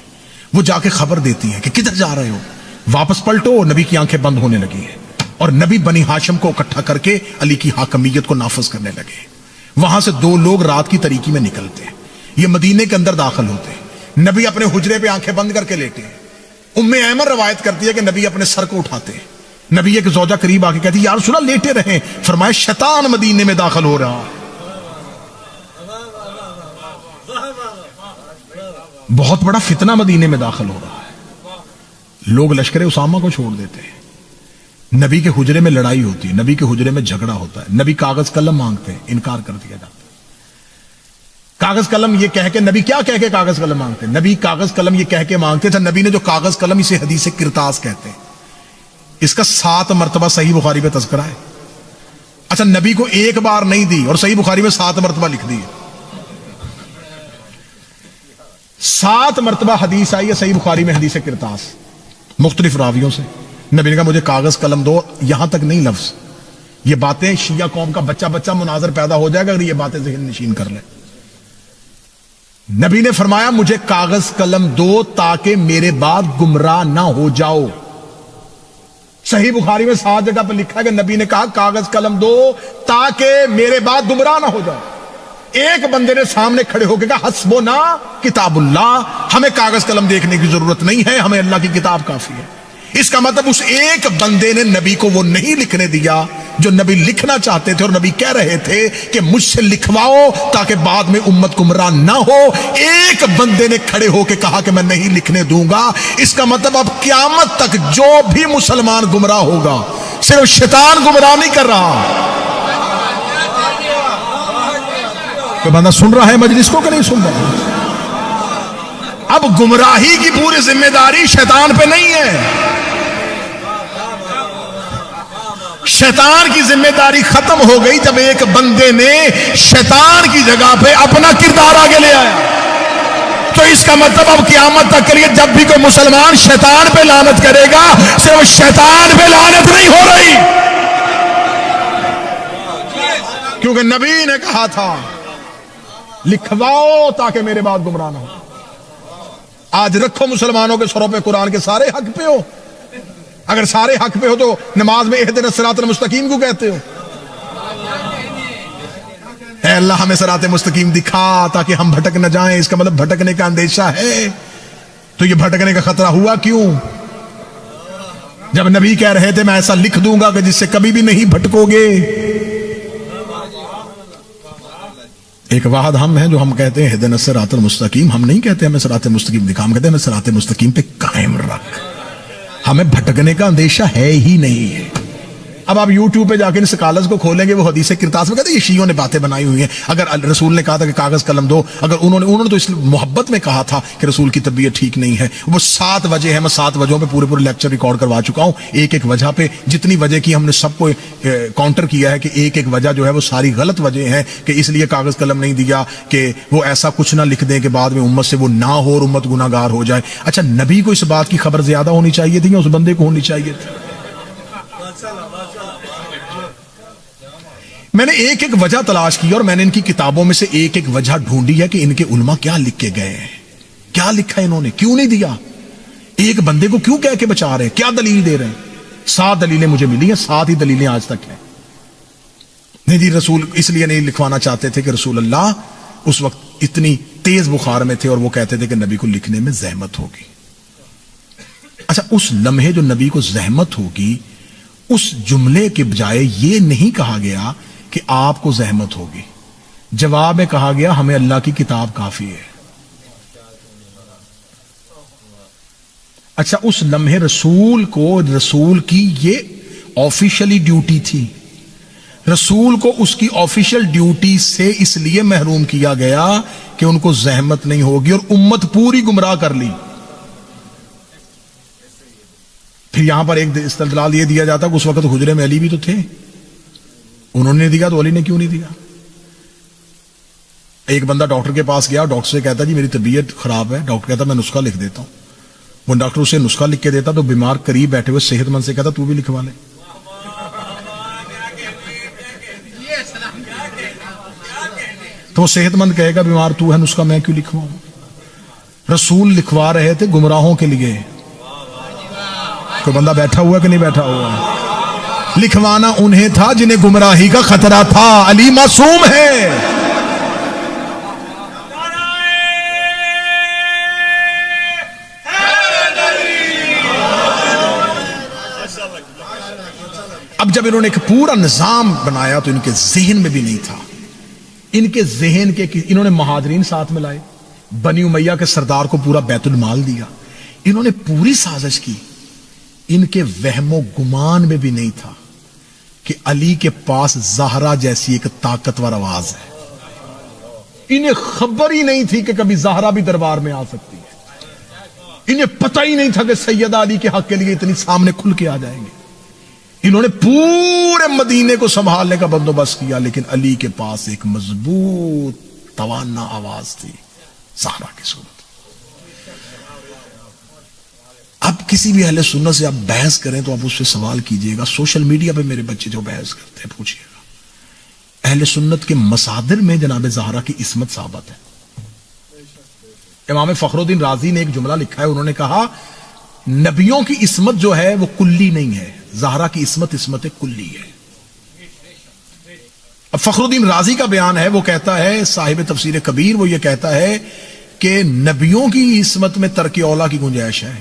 وہ جا کے خبر دیتی ہیں کہ کدھر جا رہے ہو، واپس پلٹو۔ نبی کی آنکھیں بند ہونے لگی ہیں اور نبی بنی ہاشم کو اکٹھا کر کے علی کی حاکمیت کو نافذ کرنے لگے۔ وہاں سے 2 لوگ رات کی تاریکی میں نکلتے ہیں، یہ مدینے کے اندر داخل ہوتے ہیں، نبی اپنے حجرے پہ آنکھیں بند کر کے لیٹے ہیں۔ ام ایمن روایت کرتی ہے کہ نبی اپنے سر کو اٹھاتے ہیں، نبی ایک زوجہ قریب آ کے کہتی ہے یا رسول اللہ لیٹے رہیں، فرمایا شیطان مدینے میں داخل ہو رہا ہے۔ بہت بڑا فتنہ مدینے میں داخل ہو رہا ہے، لوگ لشکر اسامہ کو چھوڑ دیتے ہیں، نبی کے حجرے میں لڑائی ہوتی ہے، نبی کے حجرے میں جھگڑا ہوتا ہے، نبی کاغذ قلم مانگتے ہیں، انکار کر دیا جاتا ہے۔ کاغذ قلم یہ کہہ کے، نبی کیا کہہ کے کاغذ قلم مانگتے ہیں؟ نبی کاغذ قلم یہ کہہ کے مانگتے تھے، نبی نے جو کاغذ قلم اسے حدیث کرتاس کہتے ہیں، اس کا 7 مرتبہ صحیح بخاری پہ تذکرہ ہے۔ اچھا نبی کو ایک بار نہیں دی اور صحیح بخاری میں 7 مرتبہ لکھ دی، 7 مرتبہ حدیث آئی ہے صحیح بخاری میں حدیث کرتاس مختلف راویوں سے۔ نبی نے کہا مجھے کاغذ قلم دو، یہاں تک نہیں لفظ، یہ باتیں شیعہ قوم کا بچہ مناظر پیدا ہو جائے گا اگر یہ باتیں ذہن نشین کر لیں۔ نبی نے فرمایا مجھے کاغذ قلم دو تاکہ میرے بعد گمراہ نہ ہو جاؤ۔ صحیح بخاری میں 7 جگہ پر لکھا ہے کہ نبی نے کہا کاغذ قلم دو تاکہ میرے بعد گمراہ نہ ہو جاؤ۔ ایک بندے نے سامنے کھڑے ہو کے کہا حسبنا کتاب اللہ، ہمیں کاغذ قلم دیکھنے کی ضرورت نہیں ہے، ہمیں اللہ کی کتاب کافی ہے۔ اس کا مطلب اس ایک بندے نے نبی کو وہ نہیں لکھنے دیا جو نبی لکھنا چاہتے تھے، اور نبی کہہ رہے تھے کہ مجھ سے لکھواؤ تاکہ بعد میں امت گمراہ نہ ہو۔ ایک بندے نے کھڑے ہو کے کہا کہ میں نہیں لکھنے دوں گا۔ اس کا مطلب اب قیامت تک جو بھی مسلمان گمراہ ہوگا صرف شیطان گمراہ نہیں کر رہا۔ تو بندہ سن رہا ہے مجلس کو کہ نہیں سن رہا؟ اب گمراہی کی پوری ذمہ داری شیطان پہ نہیں ہے، شیطان کی ذمہ داری ختم ہو گئی جب ایک بندے نے شیطان کی جگہ پہ اپنا کردار آگے لے آیا۔ تو اس کا مطلب اب قیامت تک کے لیے جب بھی کوئی مسلمان شیطان پہ لعنت کرے گا صرف شیطان پہ لعنت نہیں ہو رہی، کیونکہ نبی نے کہا تھا لکھواؤ تاکہ میرے بعد گمراہ نہ ہو. آج رکھو مسلمانوں کے سروں پہ قرآن کے سارے حق پہ ہو. اگر سارے حق پہ ہو تو نماز میں اہدنا الصراط المستقیم کو کہتے ہو؟ اے اللہ ہمیں صراط مستقیم دکھا تاکہ ہم بھٹک نہ جائیں. اس کا مطلب بھٹکنے کا اندیشہ ہے تو یہ بھٹکنے کا خطرہ ہوا کیوں؟ جب نبی کہہ رہے تھے میں ایسا لکھ دوں گا کہ جس سے کبھی بھی نہیں بھٹکو گے. ایک واحد ہم ہیں جو ہم کہتے ہیں اہدنا الصراط المستقیم. ہم نہیں کہتے ہمیں صراط مستقیم دکھا, ہم کہتے ہیں ہمیں صراط مستقیم پہ قائم رکھ. ہمیں بھٹکنے کا اندیشہ ہے ہی نہیں ہے. اب آپ یوٹیوب پہ جا کے ان سکالرز کو کھولیں گے, وہ حدیث کرتاس میں کہتے ہیں یہ شیعوں نے باتیں بنائی ہوئی ہیں. اگر رسول نے کہا تھا کہ کاغذ قلم دو, اگر انہوں نے تو اس محبت میں کہا تھا کہ رسول کی طبیعت ٹھیک نہیں ہے. وہ 7 وجہ ہیں, میں 7 وجہوں پہ پورے لیکچر ریکارڈ کروا چکا ہوں. ایک ایک وجہ پہ جتنی وجہ کی ہم نے سب کو کاؤنٹر کیا ہے کہ ایک ایک وجہ جو ہے وہ ساری غلط وجہ ہیں کہ اس لیے کاغذ قلم نہیں دیا کہ وہ ایسا کچھ نہ لکھ دیں کہ بعد میں امت سے وہ نہ ہو اور امت گناہ گار ہو جائے. اچھا نبی کو اس بات کی خبر زیادہ ہونی چاہیے تھی یا اس بندے کو ہونی چاہیے تھی؟ میں نے ایک ایک وجہ تلاش کی اور میں نے ان کی کتابوں میں سے ایک ایک وجہ ڈھونڈی ہے کہ ان کے علماء کیا لکھ کے گئے ہیں, کیا لکھا ہے انہوں نے, کیوں نہیں دیا, ایک بندے کو کیوں کہہ کے بچا رہے ہیں, کیا دلیل دے رہے ہیں. 7 دلیلیں مجھے ملی ہیں, 7 ہی دلیلیں آج تک ہیں. نہیں جی رسول اس لیے نہیں لکھوانا چاہتے تھے کہ رسول اللہ اس وقت اتنی تیز بخار میں تھے اور وہ کہتے تھے کہ نبی کو لکھنے میں زحمت ہوگی. اچھا اس لمحے جو نبی کو زحمت ہوگی اس جملے کے بجائے یہ نہیں کہا گیا کہ آپ کو زحمت ہوگی. جواب میں کہا گیا ہمیں اللہ کی کتاب کافی ہے. اچھا اس لمحے رسول کی یہ آفیشلی ڈیوٹی تھی. رسول کو اس کی آفیشل ڈیوٹی سے اس لیے محروم کیا گیا کہ ان کو زحمت نہیں ہوگی اور امت پوری گمراہ کر لی. پھر یہاں پر ایک استدلال یہ دیا جاتا کہ اس وقت حجرے میں علی بھی تو تھے, انہوں نے دیا تو علی نے کیوں نہیں دیا. ایک بندہ ڈاکٹر کے پاس گیا, ڈاکٹر سے کہتا جی میری طبیعت خراب ہے. ڈاکٹر کہتا میں نسخہ لکھ دیتا ہوں. وہ ڈاکٹر اسے نسخہ لکھ کے دیتا تو بیمار قریب بیٹھے ہوئے صحت مند سے کہتا تو بھی لکھوا لے. تو وہ صحت مند کہے گا بیمار تو ہے, نسخہ میں کیوں لکھواؤں. رسول لکھوا رہے تھے گمراہوں کے لیے. کوئی بندہ بیٹھا ہوا کہ نہیں بیٹھا ہوا؟ لکھوانا انہیں تھا جنہیں گمراہی کا خطرہ تھا. علی معصوم ہے. اب جب انہوں نے ایک پورا نظام بنایا تو ان کے ذہن میں بھی نہیں تھا. ان کے ذہن کے انہوں نے مہاجرین ساتھ میں لائے, بنی امیہ کے سردار کو پورا بیت المال دیا. انہوں نے پوری سازش کی. ان کے وہم و گمان میں بھی نہیں تھا کہ علی کے پاس زہرا جیسی ایک طاقتور آواز ہے. انہیں خبر ہی نہیں تھی کہ کبھی زہرا بھی دربار میں آ سکتی ہے. انہیں پتہ ہی نہیں تھا کہ سیدہ علی کے حق کے لیے اتنی سامنے کھل کے آ جائیں گے. انہوں نے پورے مدینے کو سنبھالنے کا بندوبست کیا, لیکن علی کے پاس ایک مضبوط توانا آواز تھی زہرا کی صورت. اب کسی بھی اہل سنت سے آپ بحث کریں تو آپ اس سے سوال کیجئے گا. سوشل میڈیا پہ میرے بچے جو بحث کرتے ہیں پوچھئے گا, اہل سنت کے مصادر میں جناب زہرا کی عصمت ثابت ہے. امام فخر الدین رازی نے ایک جملہ لکھا ہے, انہوں نے کہا نبیوں کی عصمت جو ہے وہ کلی نہیں ہے, زہرا کی عصمت کلی ہے. اب فخر الدین رازی کا بیان ہے, وہ کہتا ہے صاحب تفسیر کبیر, وہ یہ کہتا ہے کہ نبیوں کی عصمت میں ترک اولا کی گنجائش ہے,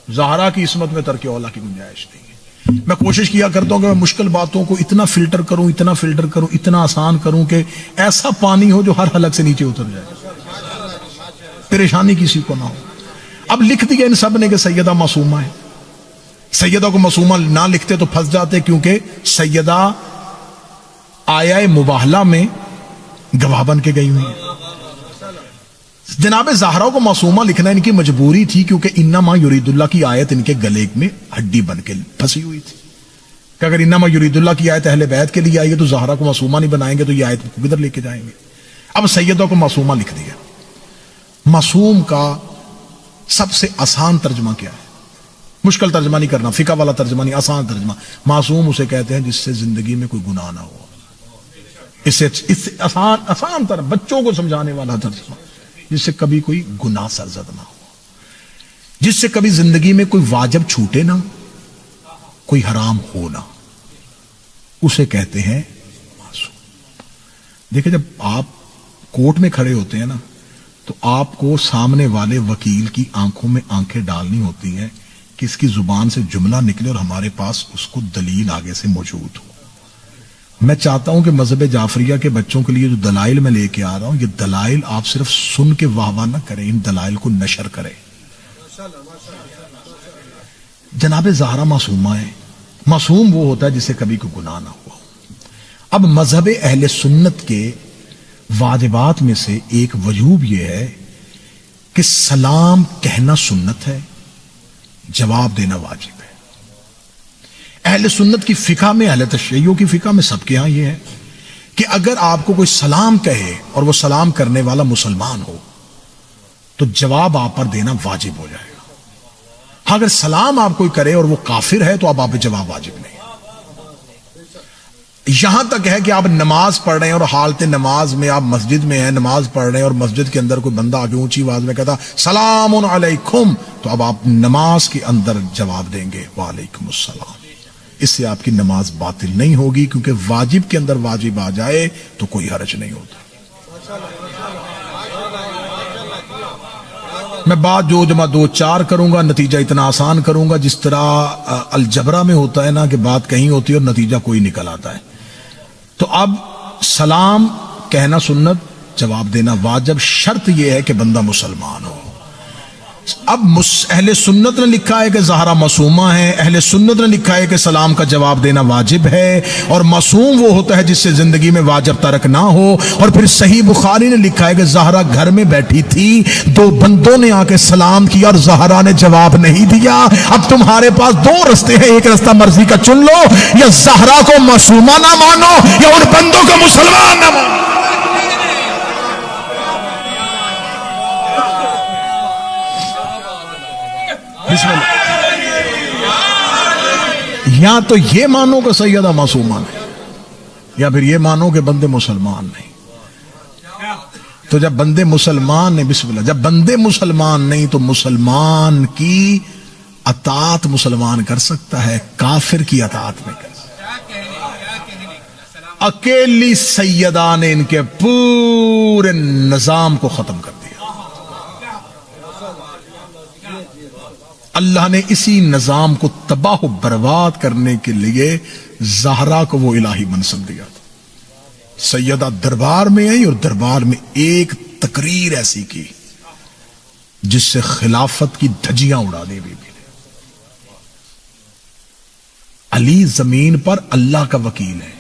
زہرا کی عصمت میں ترک اولا کی گنجائش نہیں ہے. میں کوشش کیا کرتا ہوں کہ میں مشکل باتوں کو اتنا فلٹر کروں, اتنا آسان کروں کہ ایسا پانی ہو جو ہر حلق سے نیچے اتر جائے, پریشانی کسی کو نہ ہو. اب لکھ دیا ان سب نے کہ سیدہ معصومہ ہے. سیدہ کو معصومہ نہ لکھتے تو پھنس جاتے, کیونکہ سیدہ آیا مباہلہ میں گواہ بن کے گئی ہوئی ہے. جناب زہرا کو معصومہ لکھنا ان کی مجبوری تھی, کیونکہ انما یرید اللہ کی آیت ان کے گلے میں ہڈی بن کے پھنسی ہوئی تھی کہ اگر انما یرید اللہ کی آیت اہل بیت کے لیے آئی ہے تو زہرا کو معصومہ نہیں بنائیں گے تو یہ آیت کدھر لے کے جائیں گے. اب سیدہ کو معصومہ لکھ دیا. معصوم کا سب سے آسان ترجمہ کیا ہے؟ مشکل ترجمہ نہیں کرنا، فقہ والا ترجمہ نہیں، آسان ترجمہ. معصوم اسے کہتے ہیں جس سے زندگی میں کوئی گناہ نہ ہو. اس سے آسان طرح بچوں کو سمجھانے والا ترجمہ، جس سے کبھی کوئی گناہ سرزد نہ ہو، جس سے کبھی زندگی میں کوئی واجب چھوٹے نہ، کوئی حرام ہو نہ، اسے کہتے ہیں معصوم. دیکھیں جب آپ کورٹ میں کھڑے ہوتے ہیں نا تو آپ کو سامنے والے وکیل کی آنکھوں میں آنکھیں ڈالنی ہوتی ہیں کہ اس کی زبان سے جملہ نکلے اور ہمارے پاس اس کو دلیل آگے سے موجود ہو. میں چاہتا ہوں کہ مذہب جعفریہ کے بچوں کے لیے جو دلائل میں لے کے آ رہا ہوں، یہ دلائل آپ صرف سن کے واہ واہ نہ کریں، ان دلائل کو نشر کریں. جناب زہرا معصومہ ہے. معصوم وہ ہوتا ہے جسے کبھی کوئی گناہ نہ ہوا. اب مذہب اہل سنت کے واجبات میں سے ایک وجوب یہ ہے کہ سلام کہنا سنت ہے، جواب دینا واجب ہے. اہل سنت کی فقہ میں، اہل تشیعوں کی فقہ میں، سب کے ہاں یہ ہے کہ اگر آپ کو کوئی سلام کہے اور وہ سلام کرنے والا مسلمان ہو تو جواب آپ پر دینا واجب ہو جائے گا. ہاں اگر سلام آپ کوئی کرے اور وہ کافر ہے تو اب آپ پہ جواب واجب نہیں. یہاں تک ہے کہ آپ نماز پڑھ رہے ہیں اور حالت نماز میں آپ مسجد میں ہیں، نماز پڑھ رہے ہیں اور مسجد کے اندر کوئی بندہ آگے اونچی آواز میں کہتا سلام علیکم، تو اب آپ نماز کے اندر جواب دیں گے وعلیکم السلام. اس سے آپ کی نماز باطل نہیں ہوگی، کیونکہ واجب کے اندر واجب آ جائے تو کوئی حرج نہیں ہوتا. میں بات جو جمع 2 4 کروں گا، نتیجہ اتنا آسان کروں گا جس طرح الجبرا میں ہوتا ہے نا کہ بات کہیں ہوتی ہے اور نتیجہ کوئی نکل آتا ہے. تو اب سلام کہنا سنت، جواب دینا واجب، شرط یہ ہے کہ بندہ مسلمان ہو. اب اہل سنت نے لکھا ہے کہ زہرا معصومہ ہے، اہل سنت نے لکھا ہے کہ سلام کا جواب دینا واجب ہے، اور معصوم وہ ہوتا ہے جس سے زندگی میں واجب ترک نہ ہو. اور پھر صحیح بخاری نے لکھا ہے کہ زہرا گھر میں بیٹھی تھی، 2 بندوں نے آ کے سلام کیا اور زہرا نے جواب نہیں دیا. اب تمہارے پاس 2 رستے ہیں، ایک رستہ مرضی کا چن لو، یا زہرا کو معصومہ نہ مانو یا ان بندوں کو مسلمان نہ مانو. بسم اللہ. یا تو یہ مانو کہ سیدہ معصومہ نہیں، یا پھر یہ مانو کہ بندے مسلمان نہیں. تو جب بندے مسلمان نہیں، بسم اللہ، جب بندے مسلمان نہیں تو مسلمان کی اطاعت مسلمان کر سکتا ہے، کافر کی اطاعت نہیں کر سکتا. اکیلی سیدہ نے ان کے پورے نظام کو ختم کر دیا. اللہ نے اسی نظام کو تباہ و برباد کرنے کے لیے زہرا کو وہ الہی منصب دیا تھا. سیدہ دربار میں آئی اور دربار میں ایک تقریر ایسی کی جس سے خلافت کی دھجیاں اڑا دی. علی زمین پر اللہ کا وکیل ہے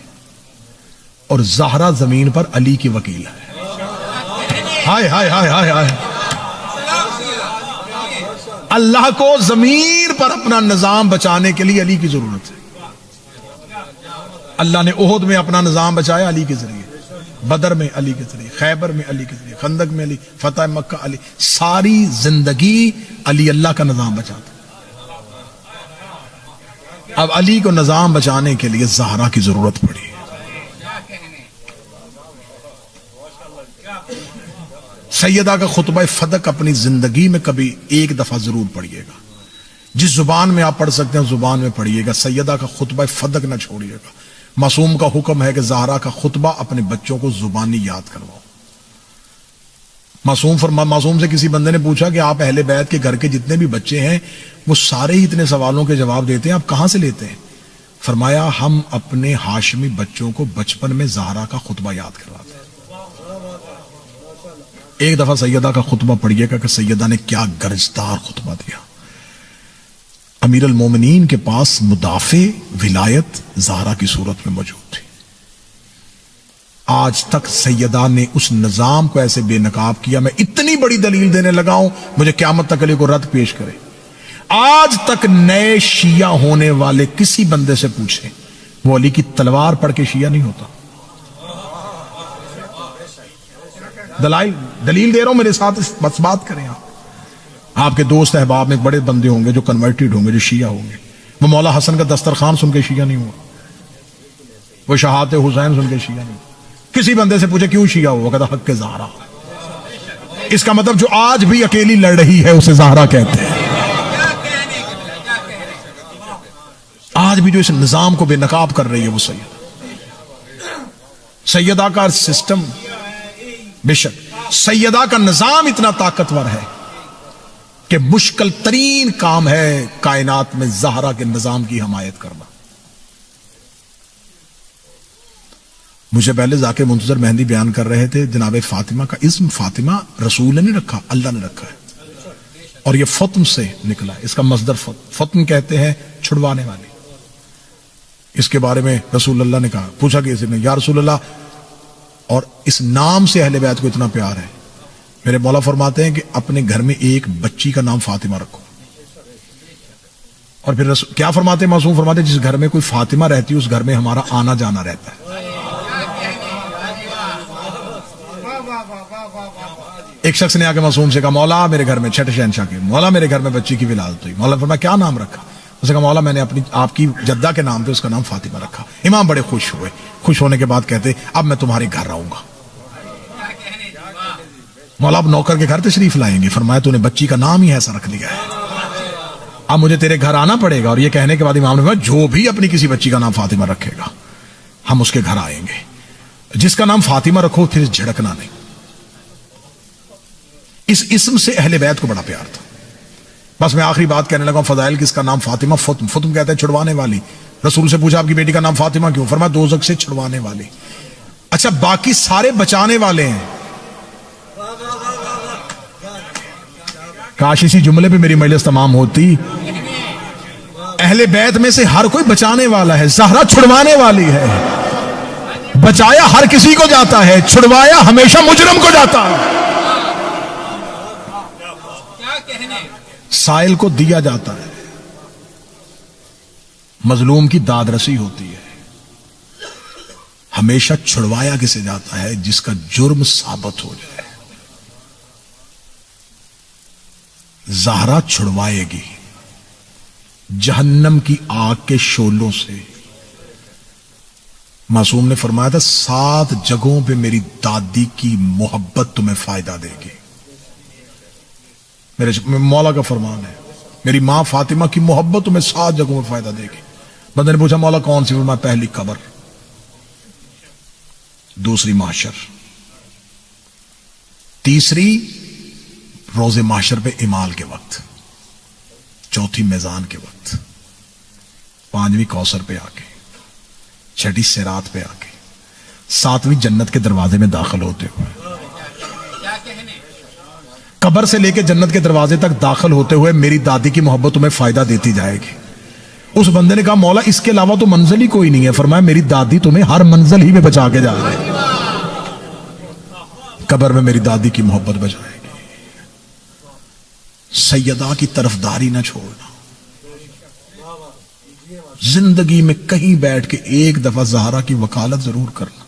اور زہرا زمین پر علی کی وکیل ہے. ہائے ہائے ہائے ہائے ہائے. اللہ کو زمین پر اپنا نظام بچانے کے لیے علی کی ضرورت ہے. اللہ نے احد میں اپنا نظام بچایا علی کے ذریعے، بدر میں علی کے ذریعے، خیبر میں علی کے ذریعے، خندق میں علی، فتح مکہ علی. ساری زندگی علی اللہ کا نظام بچاتا. اب علی کو نظام بچانے کے لیے زہرا کی ضرورت پڑی. سیدہ کا خطبہ فدق اپنی زندگی میں کبھی ایک دفعہ ضرور پڑھیے گا. جس زبان میں آپ پڑھ سکتے ہیں زبان میں پڑھیے گا. سیدہ کا خطبہ فدق نہ چھوڑیے گا. معصوم کا حکم ہے کہ زہرا کا خطبہ اپنے بچوں کو زبانی یاد کرواؤ. معصوم سے کسی بندے نے پوچھا کہ آپ اہل بیت کے گھر کے جتنے بھی بچے ہیں وہ سارے ہی اتنے سوالوں کے جواب دیتے ہیں، آپ کہاں سے لیتے ہیں؟ فرمایا ہم اپنے ہاشمی بچوں کو بچپن میں زہرا کا خطبہ یاد کرواتے ہیں. ایک دفعہ سیدہ کا خطبہ پڑھیے گا کہ سیدہ نے کیا گرجدار خطبہ دیا. امیر المومنین کے پاس مدافع ولایت زہرا کی صورت میں موجود تھی. آج تک سیدہ نے اس نظام کو ایسے بے نقاب کیا، میں اتنی بڑی دلیل دینے لگا ہوں مجھے قیامت تک علی کو رد پیش کرے. آج تک نئے شیعہ ہونے والے کسی بندے سے پوچھیں، وہ علی کی تلوار پڑھ کے شیعہ نہیں ہوتا. دلیل دے رہا ہوں، میرے ساتھ بس بات کریں آپ. آپ کے دوست احباب میں بڑے بندے ہوں گے جو کنورٹیڈ ہوں گے، جو شیعہ ہوں گے، وہ مولا حسن کا دسترخوان سن کے شیعہ نہیں ہوا، وہ شہادت حسین سن کے شیعہ نہیں ہوا۔ کسی بندے سے پوچھے کیوں شیعہ ہوا، وہ کہتا حق کے زہرا۔ اس کا مطلب جو آج بھی اکیلی لڑ رہی ہے اسے زہرا کہتے ہیں۔ آج بھی جو اس نظام کو بے نقاب کر رہی ہے وہ سیدہ کا سسٹم، بے شک سیدہ کا نظام اتنا طاقتور ہے کہ مشکل ترین کام ہے کائنات میں زہرا کے نظام کی حمایت کرنا۔ مجھے پہلے ذاکر منتظر مہندی بیان کر رہے تھے، جناب فاطمہ کا اسم فاطمہ رسول نے نہیں رکھا، اللہ نے رکھا ہے، اور یہ فطم سے نکلا ہے۔ اس کا مصدر فطم کہتے ہیں چھڑوانے والی۔ اس کے بارے میں رسول اللہ نے کہا، پوچھا کہ اس نے، یا رسول اللہ، اور اس نام سے اہل بیت کو اتنا پیار ہے، میرے مولا فرماتے ہیں کہ اپنے گھر میں ایک بچی کا نام فاطمہ رکھو۔ اور پھر کیا فرماتے ہیں معصوم؟ فرماتے ہیں جس گھر میں کوئی فاطمہ رہتی ہے اس گھر میں ہمارا آنا جانا رہتا ہے۔ ایک شخص نے آ کے معصوم سے کہا، مولا میرے گھر میں، چھٹے شہنشاہ کے، مولا میرے گھر میں بچی کی ولادت ہوئی۔ مولا فرمایا کیا نام رکھا؟ اس نے کہا مولا میں نے اپنی آپ کی جدہ کے نام پہ اس کا نام فاطمہ رکھا۔ امام بڑے خوش ہوئے، خوش ہونے کے بعد کہتے اب میں تمہارے گھر رہوں گا۔ مولا اب نوکر کے گھر تشریف لائیں گے، فرمایا تو نے بچی کا نام ہی ایسا رکھ دیا ہے، اب مجھے تیرے گھر آنا پڑے گا۔ اور یہ کہنے کے بعد امام نے فرمایا جو بھی اپنی کسی بچی کا نام فاطمہ رکھے گا ہم اس کے گھر آئیں گے۔ جس کا نام فاطمہ رکھو پھر جھڑکنا نہیں۔ اس اسم سے اہل بیت کو بڑا پیار تھا۔ بس میں آخری بات کہنے لگا، فضائل کس کا نام فاطمہ، فطم، فطم کہتے ہیں چھڑوانے والی۔ رسول سے پوچھا آپ کی بیٹی کا نام فاطمہ کیوں؟ فرمایا دوزخ سے چھڑوانے والی۔ اچھا باقی سارے بچانے والے ہیں۔ کاش اسی جملے پہ میری مجلس تمام ہوتی۔ اہل بیت میں سے ہر کوئی بچانے والا ہے، زہرا چھڑوانے والی ہے۔ بچایا ہر کسی کو جاتا ہے، چھڑوایا ہمیشہ مجرم کو جاتا ہے۔ سائل کو دیا جاتا ہے، مظلوم کی داد رسی ہوتی ہے۔ ہمیشہ چھڑوایا کسے جاتا ہے؟ جس کا جرم ثابت ہو جائے۔ زہرا چھڑوائے گی جہنم کی آگ کے شعلوں سے۔ معصوم نے فرمایا تھا 7 جگہوں پہ میری دادی کی محبت تمہیں فائدہ دے گی۔ میرے مولا کا فرمان ہے، میری ماں فاطمہ کی محبت تمہیں 7 جگہوں میں فائدہ دے گی۔ بندے نے پوچھا مولا کون سی؟ فرمایا پہلی قبر، دوسری محشر، تیسری روز محشر پہ امال کے وقت، چوتھی میزان کے وقت، پانچویں کوثر پہ آ کے، چھٹی صراط پہ آ کے، ساتویں جنت کے دروازے میں داخل ہوتے ہوئے۔ قبر سے لے کے جنت کے دروازے تک داخل ہوتے ہوئے میری دادی کی محبت تمہیں فائدہ دیتی جائے گی۔ اس بندے نے کہا مولا اس کے علاوہ تو منزل ہی کوئی نہیں ہے۔ فرمایا میری دادی تمہیں ہر منزل ہی میں بچا کے جا رہے ہیں۔ قبر میں میری دادی کی محبت بچائے گی۔ سیدہ کی طرفداری نہ چھوڑنا۔ زندگی میں کہیں بیٹھ کے ایک دفعہ زہرا کی وکالت ضرور کرنا۔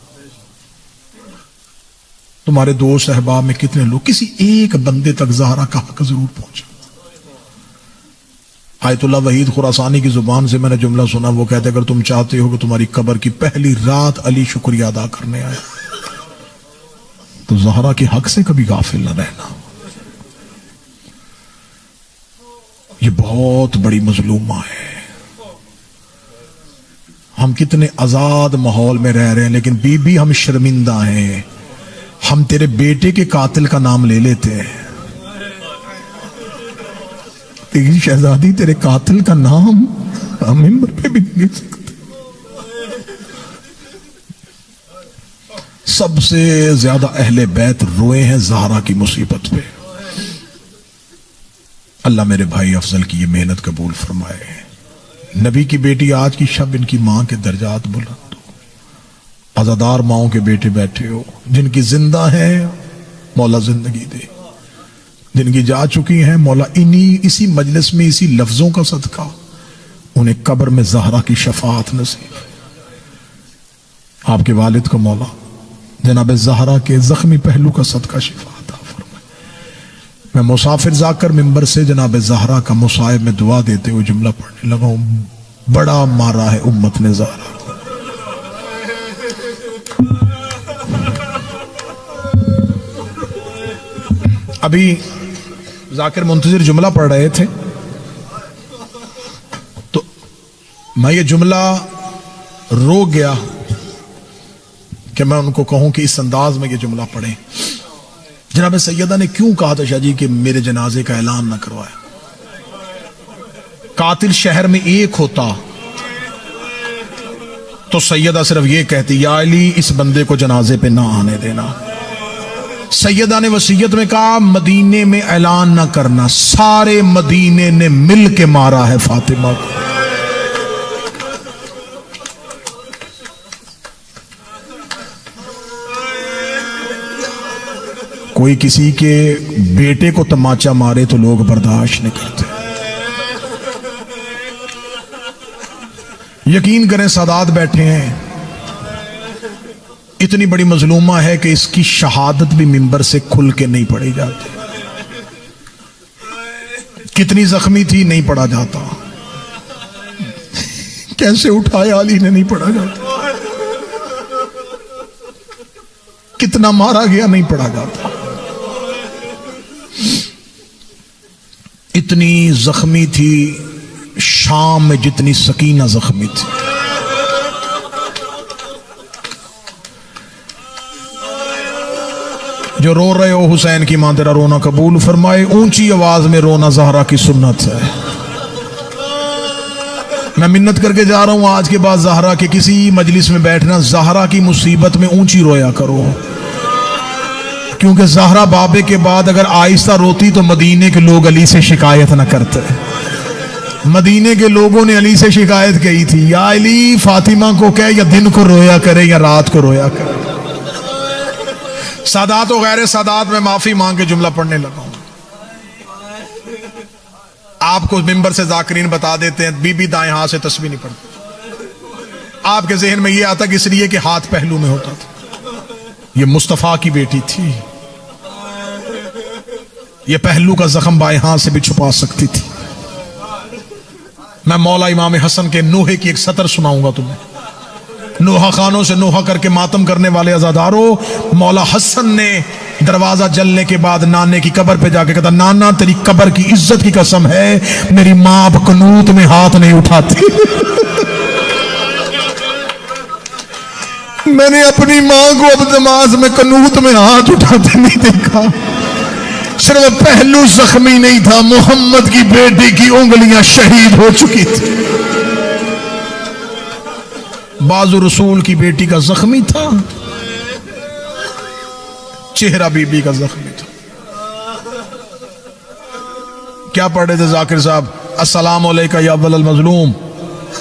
تمہارے دوست احباب میں کتنے لوگ کسی ایک بندے تک زہرا کا حق ضرور پہنچا۔ آیت اللہ وحید خراسانی کی زبان سے میں نے جملہ سنا، وہ کہتے اگر تم چاہتے ہو کہ تمہاری قبر کی پہلی رات علی شکریہ ادا کرنے آئے تو زہرا کے حق سے کبھی غافل نہ رہنا۔ یہ بہت بڑی مظلومہ ہے۔ ہم کتنے آزاد ماحول میں رہ رہے ہیں، لیکن بی بی ہم شرمندہ ہیں۔ ہم تیرے بیٹے کے قاتل کا نام لے لیتے ہیں، تیری شہزادی تیرے قاتل کا نام ہم ممبر پہ بھی نہیں لے سکتے۔ سب سے زیادہ اہل بیت روئے ہیں زہرا کی مصیبت پہ۔ اللہ میرے بھائی افضل کی یہ محنت قبول فرمائے۔ نبی کی بیٹی آج کی شب ان کی ماں کے درجات بلند ہو۔ عزادار ماؤں کے بیٹے بیٹھے ہو، جن کی زندہ ہیں مولا زندگی دے، جن کی جا چکی ہیں مولا اسی مجلس میں اسی لفظوں کا صدقہ انہیں قبر میں زہرا کی شفاعت نصیب۔ آپ کے والد کو مولا جناب زہرا کے زخمی پہلو کا صدقہ شفا عطا فرمائے۔ میں مسافر جا کر ممبر سے جناب زہرا کا مصائب میں دعا دیتے ہوئے جملہ پڑھنے لگا ہوں، بڑا مارا ہے امت نے زہرا کو۔ ابھی ذاکر منتظر جملہ پڑھ رہے تھے تو میں یہ جملہ رو گیا کہ میں ان کو کہوں کہ اس انداز میں یہ جملہ پڑھیں۔ جناب سیدہ نے کیوں کہا تھا شاہ جی کہ میرے جنازے کا اعلان نہ کروایا؟ قاتل شہر میں ایک ہوتا تو سیدہ صرف یہ کہتی یا علی اس بندے کو جنازے پہ نہ آنے دینا۔ سیدہ نے وصیت میں کہا مدینے میں اعلان نہ کرنا، سارے مدینے نے مل کے مارا ہے فاطمہ کو۔ کوئی کسی کے بیٹے کو تماچا مارے تو لوگ برداشت نہیں کرتے۔ یقین کریں سادات بیٹھے ہیں، اتنی بڑی مظلومہ ہے کہ اس کی شہادت بھی منبر سے کھل کے نہیں پڑھی جاتی۔ کتنی زخمی تھی نہیں پڑھا جاتا، کیسے اٹھایا علی نے نہیں پڑھا جاتا، کتنا مارا گیا نہیں پڑھا جاتا۔ اتنی زخمی تھی شام میں جتنی سکینہ زخمی تھی۔ جو رو رہے ہو حسین کی ماں تیرا رونا قبول فرمائے، اونچی آواز میں رونا زہرا کی سنت ہے۔ میں منت کر کے جا رہا ہوں آج کے بعد زہرا کے کسی مجلس میں بیٹھنا، زہرا کی مصیبت میں اونچی رویا کرو، کیونکہ زہرا بابے کے بعد اگر آہستہ روتی تو مدینے کے لوگ علی سے شکایت نہ کرتے۔ مدینے کے لوگوں نے علی سے شکایت کی تھی یا علی فاطمہ کو کہے یا دن کو رویا کرے یا رات کو رویا کرے۔ سادات و غیر سادات میں معافی مانگ کے جملہ پڑھنے لگا ہوں۔ آپ کو ممبر سے ذاکرین بتا دیتے ہیں بی بی دائیں ہاتھ سے تسبیح نہیں پڑھتی۔ آپ کے ذہن میں یہ آتا کہ اس لیے کہ ہاتھ پہلو میں ہوتا تھا، یہ مصطفیٰ کی بیٹی تھی، یہ پہلو کا زخم بائیں ہاتھ سے بھی چھپا سکتی تھی۔ میں مولا امام حسن کے نوحے کی ایک سطر سناؤں گا تمہیں۔ نوحہ خانوں سے نوحہ کر کے ماتم کرنے والے عزاداروں، مولا حسن نے دروازہ جلنے کے بعد نانے کی قبر پہ جا کے کہتا نانا تیری قبر کی عزت کی قسم ہے میری ماں اب قنوت میں ہاتھ نہیں اٹھاتی۔ میں نے اپنی ماں کو اب نماز میں قنوت میں ہاتھ اٹھاتے نہیں دیکھا۔ صرف پہلو زخمی نہیں تھا، محمد کی بیٹی کی انگلیاں شہید ہو چکی تھی۔ بازو رسول کی بیٹی کا زخمی تھا، چہرہ بی بی کا زخمی تھا۔ کیا پڑھ رہے تھے ذاکر صاحب؟ السلام علیکہ یا اول المظلوم،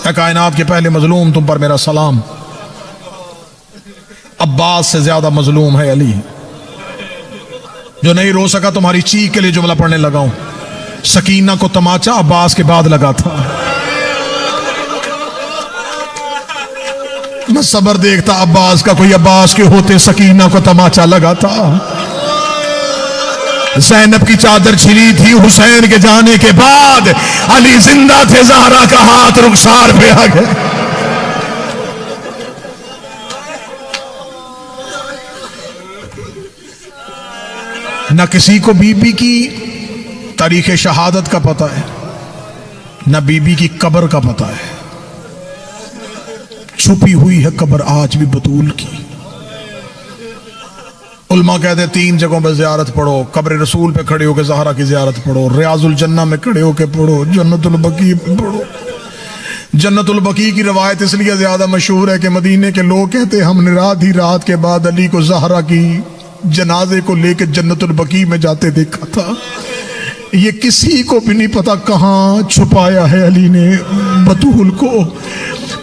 اے کائنات کے پہلے مظلوم تم پر میرا سلام۔ عباس سے زیادہ مظلوم ہے علی، جو نہیں رو سکا تمہاری چیخ کے لیے جملہ پڑھنے لگا ہوں۔ سکینہ کو تماچا عباس کے بعد لگا تھا، میں صبر دیکھتا عباس کا، کوئی عباس کے ہوتے سکینہ کو تماچا لگا تھا۔ زینب کی چادر چھلی تھی، حسین کے جانے کے بعد علی زندہ تھے، زہرا کا ہاتھ رخسار پہ آ گیا۔ نہ کسی کو بی بی کی تاریخ شہادت کا پتہ ہے، نہ بی بی کی قبر کا پتہ ہے۔ چھپی ہوئی ہے قبر آج بھی بطول کی۔ علماء کہتے ہیں 3 جگہوں پہ زیارت پڑھو، قبر رسول پہ کھڑے ہو کے زہرا کی زیارت پڑھو، ریاض الجنہ میں کھڑے ہو کے پڑھو، جنت البقیع میں پڑھو۔ جنت البقیع کی روایت اس لیے زیادہ مشہور ہے کہ مدینے کے لوگ کہتے ہیں ہم نے رات ہی رات کے بعد علی کو زہرا کی جنازے کو لے کے جنت البقیع میں جاتے دیکھا تھا۔ یہ کسی کو بھی نہیں پتا کہاں چھپایا ہے علی نے بطول کو.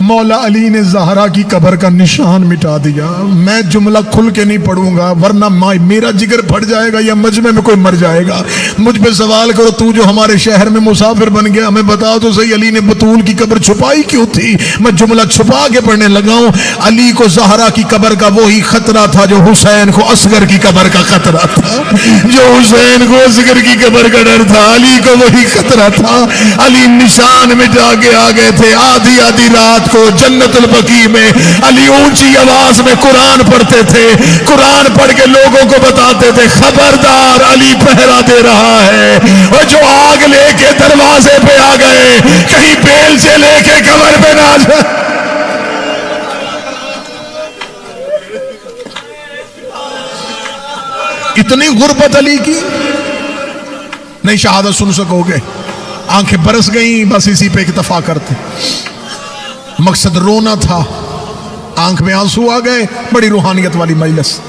مولا علی نے زہرا کی قبر کا نشان مٹا دیا. میں جملہ کھل کے نہیں پڑھوں گا ورنہ میرا جگر پھٹ جائے گا یا مجمع میں کوئی مر جائے گا. مجھ پہ سوال کرو تو جو ہمارے شہر میں مسافر بن گیا ہمیں بتاؤ تو صحیح علی نے بطول کی قبر چھپائی کیوں تھی؟ میں جملہ چھپا کے پڑھنے لگا ہوں. علی کو زہرا کی قبر کا وہی خطرہ تھا جو حسین کو اصغر کی قبر کا خطرہ تھا. جو حسین کو اصغر کی قبر کا ڈر تھا علی کو وہی خطرہ تھا. علی نشان مٹا کے آ گئے تھے. آدھی آدھی رات کو جنت البقیع میں علی اونچی آواز میں قرآن پڑھتے تھے. قرآن پڑھ کے لوگوں کو بتاتے تھے خبردار علی پہرا دے رہا ہے. اور جو آگ لے کے دروازے پہ آ گئے کہیں بیل سے لے کے قبر پہ نہ جائے. اتنی غربت علی کی نہیں شہادت سن سکو گے. آنکھیں برس گئیں بس اسی پہ اکتفا کرتے. مقصد رونا تھا آنکھ میں آنسو آ گئے. بڑی روحانیت والی مجلس.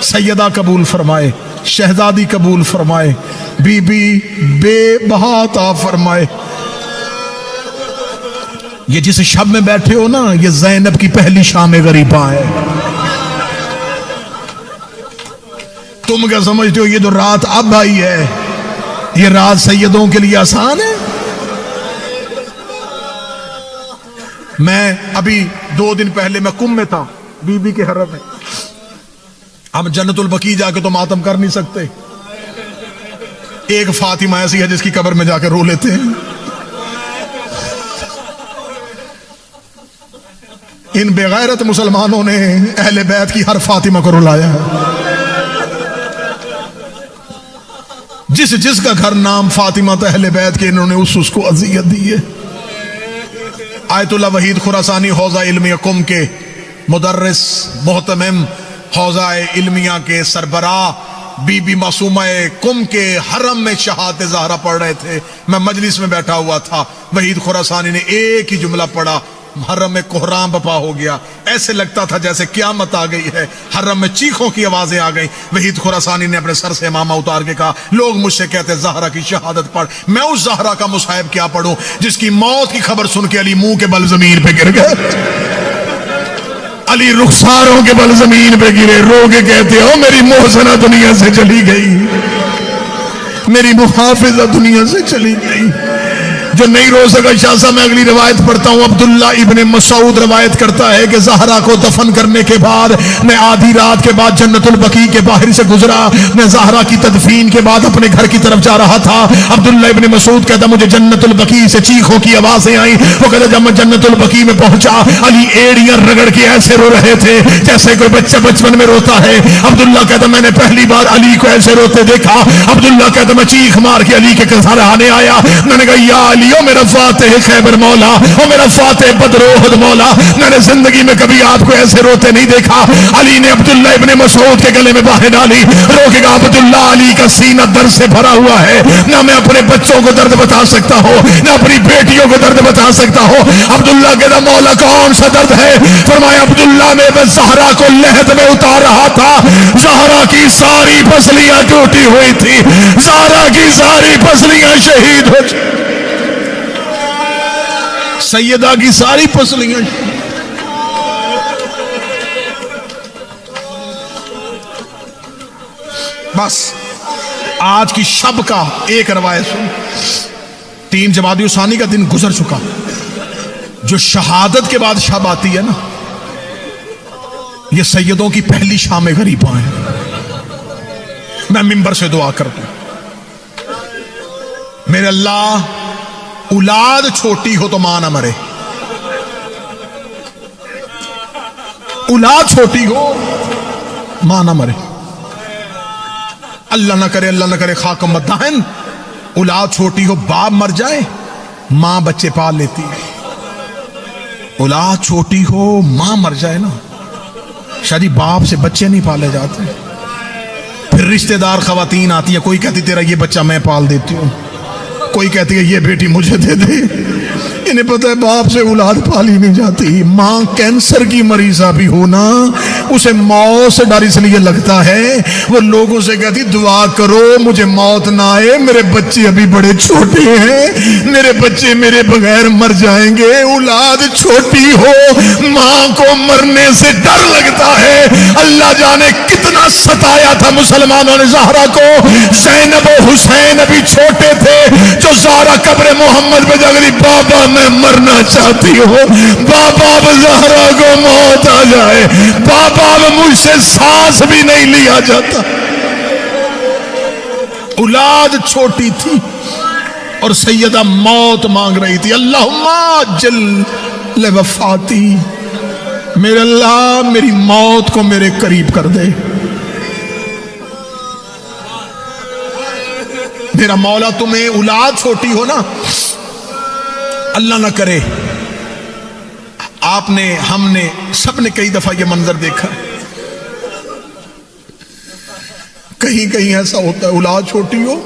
سیدہ قبول فرمائے, شہزادی قبول فرمائے, بی بی بے بہا عطا فرمائے. یہ جس شب میں بیٹھے ہو نا یہ زینب کی پہلی شام غریباں ہے. تم کیا سمجھتے ہو یہ جو رات اب آئی ہے یہ رات سیدوں کے لیے آسان ہے؟ میں ابھی 2 دن پہلے میں کم میں تھا بی بی کے حرم میں. ہم جنت البقیع جا کے تو ماتم کر نہیں سکتے. ایک فاطمہ ایسی ہے جس کی قبر میں جا کے رو لیتے ہیں. ان بغیرت مسلمانوں نے اہل بیت کی ہر فاطمہ کو رلایا ہے. جس کا گھر نام فاطمہ تو اہل بیت کے انہوں نے اس کو اذیت دی ہے. آیت اللہ وحید خراسانی حوزہ علمیہ قم کے مدرس محتمم حوزہ علمیہ کے سربراہ بی بی معصومہ قم کے حرم میں شہادت زہرا پڑھ رہے تھے. میں مجلس میں بیٹھا ہوا تھا. وحید خراسانی نے ایک ہی جملہ پڑھا. حرم میں کوہرام بپا ہو گیا. ایسے لگتا تھا جیسے قیامت آ گئی ہے. حرم میں چیخوں کی آوازیں آ گئیں. وحید خراسانی نے اپنے سر سے امامہ اتار کے کہا لوگ مجھ سے کہتے زہرا کی شہادت پڑھ. میں اس زہرا کا مصائب کیا پڑھوں جس کی موت کی خبر سن کے علی منہ کے بل زمین پہ گر گئے. علی رخساروں کے بل زمین پہ گرے. رو کے کہتے ہو میری محسنہ دنیا سے چلی گئی, میری محافظہ دنیا سے چلی گئی. جو نہیں رو سکا شاہ صاحب میں اگلی روایت پڑھتا ہوں. عبداللہ ابن مسعود روایت کرتا ہے کہ زہرا کو دفن کرنے کے بعد میں آدھی رات کے بعد جنت البقیع کے باہر سے گزرا. میں زہرا کی تدفین کے بعد اپنے گھر کی طرف جا رہا تھا. عبداللہ ابن مسعود کہتا مجھے جنت البقیع سے چیخوں کی آوازیں آئیں. وہ کہتا جب میں جنت البقیع میں پہنچا علی ایڑیاں رگڑ کے ایسے رو رہے تھے جیسے کوئی بچہ بچپن میں روتا ہے. عبداللہ کہتا میں نے پہلی بار علی کو ایسے روتے دیکھا. عبداللہ کہتا میں چیخ مار کے علی کے سراہنے آیا. میں نے کہا یا علی او میرا فاتح خیبر مولا, او میرا فاتح بدر احد مولا, میں نے زندگی میں کبھی آپ کو ایسے روتے نہیں دیکھا. علی نے عبداللہ ابن مسعود کے گلے میں باہیں ڈالی. رو کے کہا عبداللہ علی کا سینہ درد سے بھرا ہوا ہے. نہ میں اپنے بچوں کو درد بتا سکتا ہوں نہ اپنی بیٹیوں کو درد بتا سکتا ہوں. عبداللہ کہتا مولا کون سا درد ہے؟ فرمایا عبداللہ میں بس زہرا کو لحد میں اتار رہا تھا. زہرا کی ساری پسلیاں ٹوٹی ہوئی تھی. زہرا کی ساری پسلیاں شہید ہو چکی. سیدہ کی ساری پسلیاں. بس آج کی شب کا ایک روایت سن. 3 جمادی الثانی کا دن گزر چکا. جو شہادت کے بعد شب آتی ہے نا یہ سیدوں کی پہلی شام غریباں ہیں. میں منبر سے دعا کرتا ہوں میرے اللہ اولاد چھوٹی ہو تو ماں نہ مرے. اولاد چھوٹی ہو ماں نہ مرے. اللہ نہ کرے خاک مدہن اولاد چھوٹی ہو باپ مر جائے ماں بچے پال لیتی ہے. اولاد چھوٹی ہو ماں مر جائے نا شادی باپ سے بچے نہیں پالے جاتے. پھر رشتہ دار خواتین آتی ہے. کوئی کہتی تیرا یہ بچہ میں پال دیتی ہوں, کوئی کہتی ہے یہ بیٹی مجھے دے دے. انہیں پتہ ہے باپ سے اولاد پالی نہیں جاتی. ماں کینسر کی مریضہ بھی ہونا اسے موت سے ڈر اس لیے لگتا ہے، وہ لوگوں سے کہتی دعا کرو مجھے موت نہ آئے، میرے بچے ابھی بڑے چھوٹے ہیں، میرے بچے میرے بغیر مر جائیں گے۔ اولاد چھوٹی ہو، ماں کو مرنے سے ڈر لگتا ہے۔ اللہ جانے کتنا ستایا تھا مسلمانوں نے زہرا کو۔ زینب و حسین ابھی چھوٹے تھے، جو زہرا قبر محمد پہ جا گئی، بابا میں مرنا چاہتی ہوں، بابا اب زہرا کو موت آ جائے، بابا اب مجھ سے سانس بھی نہیں لیا جاتا۔ اولاد چھوٹی تھی اور سیدہ موت مانگ رہی تھی، اللہم عجل وفاتی، میرے اللہ میری موت کو میرے قریب کر دے۔ میرا مولا تمہیں اولاد چھوٹی ہو نا، اللہ نہ کرے، آپ نے، ہم نے، سب نے کئی دفعہ یہ منظر دیکھا ہے، کہیں کہیں ایسا ہوتا ہے اولاد چھوٹی ہو،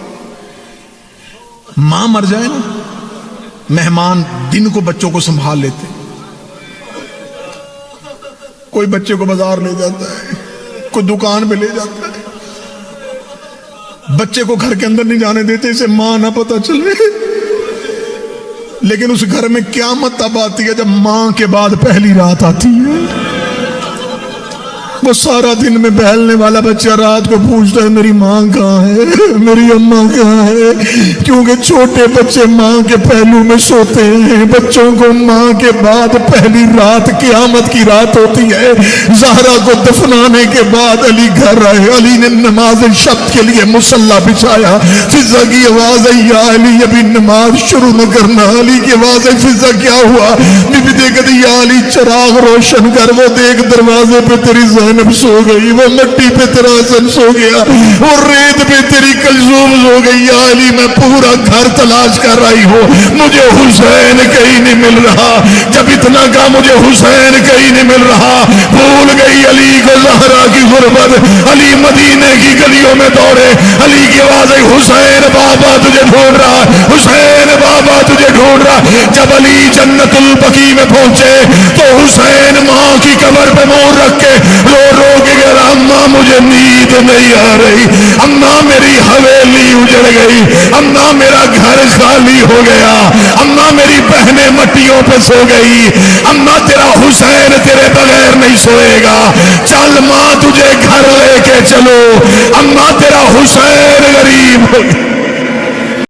ماں مر جائے نا، مہمان دن کو بچوں کو سنبھال لیتے، کوئی بچے کو بازار لے جاتا ہے، کوئی دکان پہ لے جاتا ہے، بچے کو گھر کے اندر نہیں جانے دیتے، اسے ماں نہ پتہ چل رہی، لیکن اس گھر میں قیامت تب آتی ہے جب ماں کے بعد پہلی رات آتی ہے۔ وہ سارا دن میں بہلنے والا بچہ رات کو پوچھتا ہے میری ماں کہاں ہے، میری اماں کہاں ہے، کیونکہ چھوٹے بچے ماں کے پہلو میں سوتے ہیں۔ بچوں کو ماں کے بعد پہلی رات قیامت کی رات ہوتی ہے۔ زہرا کو دفنانے کے بعد علی گھر آئے، علی نے نماز شب کے لیے مصلی بچھایا، فضا کی آواز آئی یا علی ابھی نماز شروع نہ کرنا۔ علی کی آواز آئی فضا کیا ہوا؟ بی بی دیکھ دی یا علی چراغ روشن کر، وہ دیکھ دروازے پہ تیری زینب سو گئی، وہ مٹی پہ تیرا حسن سو گیا، وہ ریت پہ تیری کلثوم سو گئی۔ یا علی میں پورا گھر تلاش کر رہی ہوں، مجھے حسین کہیں نہیں مل رہا۔ جب اتنا کہا مجھے حسین کہیں نہیں مل رہا، بھول گئی علی کو زہرا کی غربت۔ علی مدینے کی گلیوں میں دوڑے، علی کی آواز آئی حسین بابا تجھے ڈھونڈ رہا، حسین بابا تجھے ڈھونڈ رہا۔ جب علی جنت البقیع میں پہنچے تو حسین ماں کی قبر پہ منہ رکھ کے رو رو کے کہہ رہا اماں مجھے نیند نہیں آ رہی، اماں میری حویلی اجڑ گئی، اماں میرا گھر خالی ہو گیا، اماں میری بہنیں مٹیوں پہ سو گئی، اماں تیرا حسین تیرے بغیر نہیں سوئے گا، چل ماں تجھے گھر لے کے چلو، اماں تیرا حسین غریب ہو گیا۔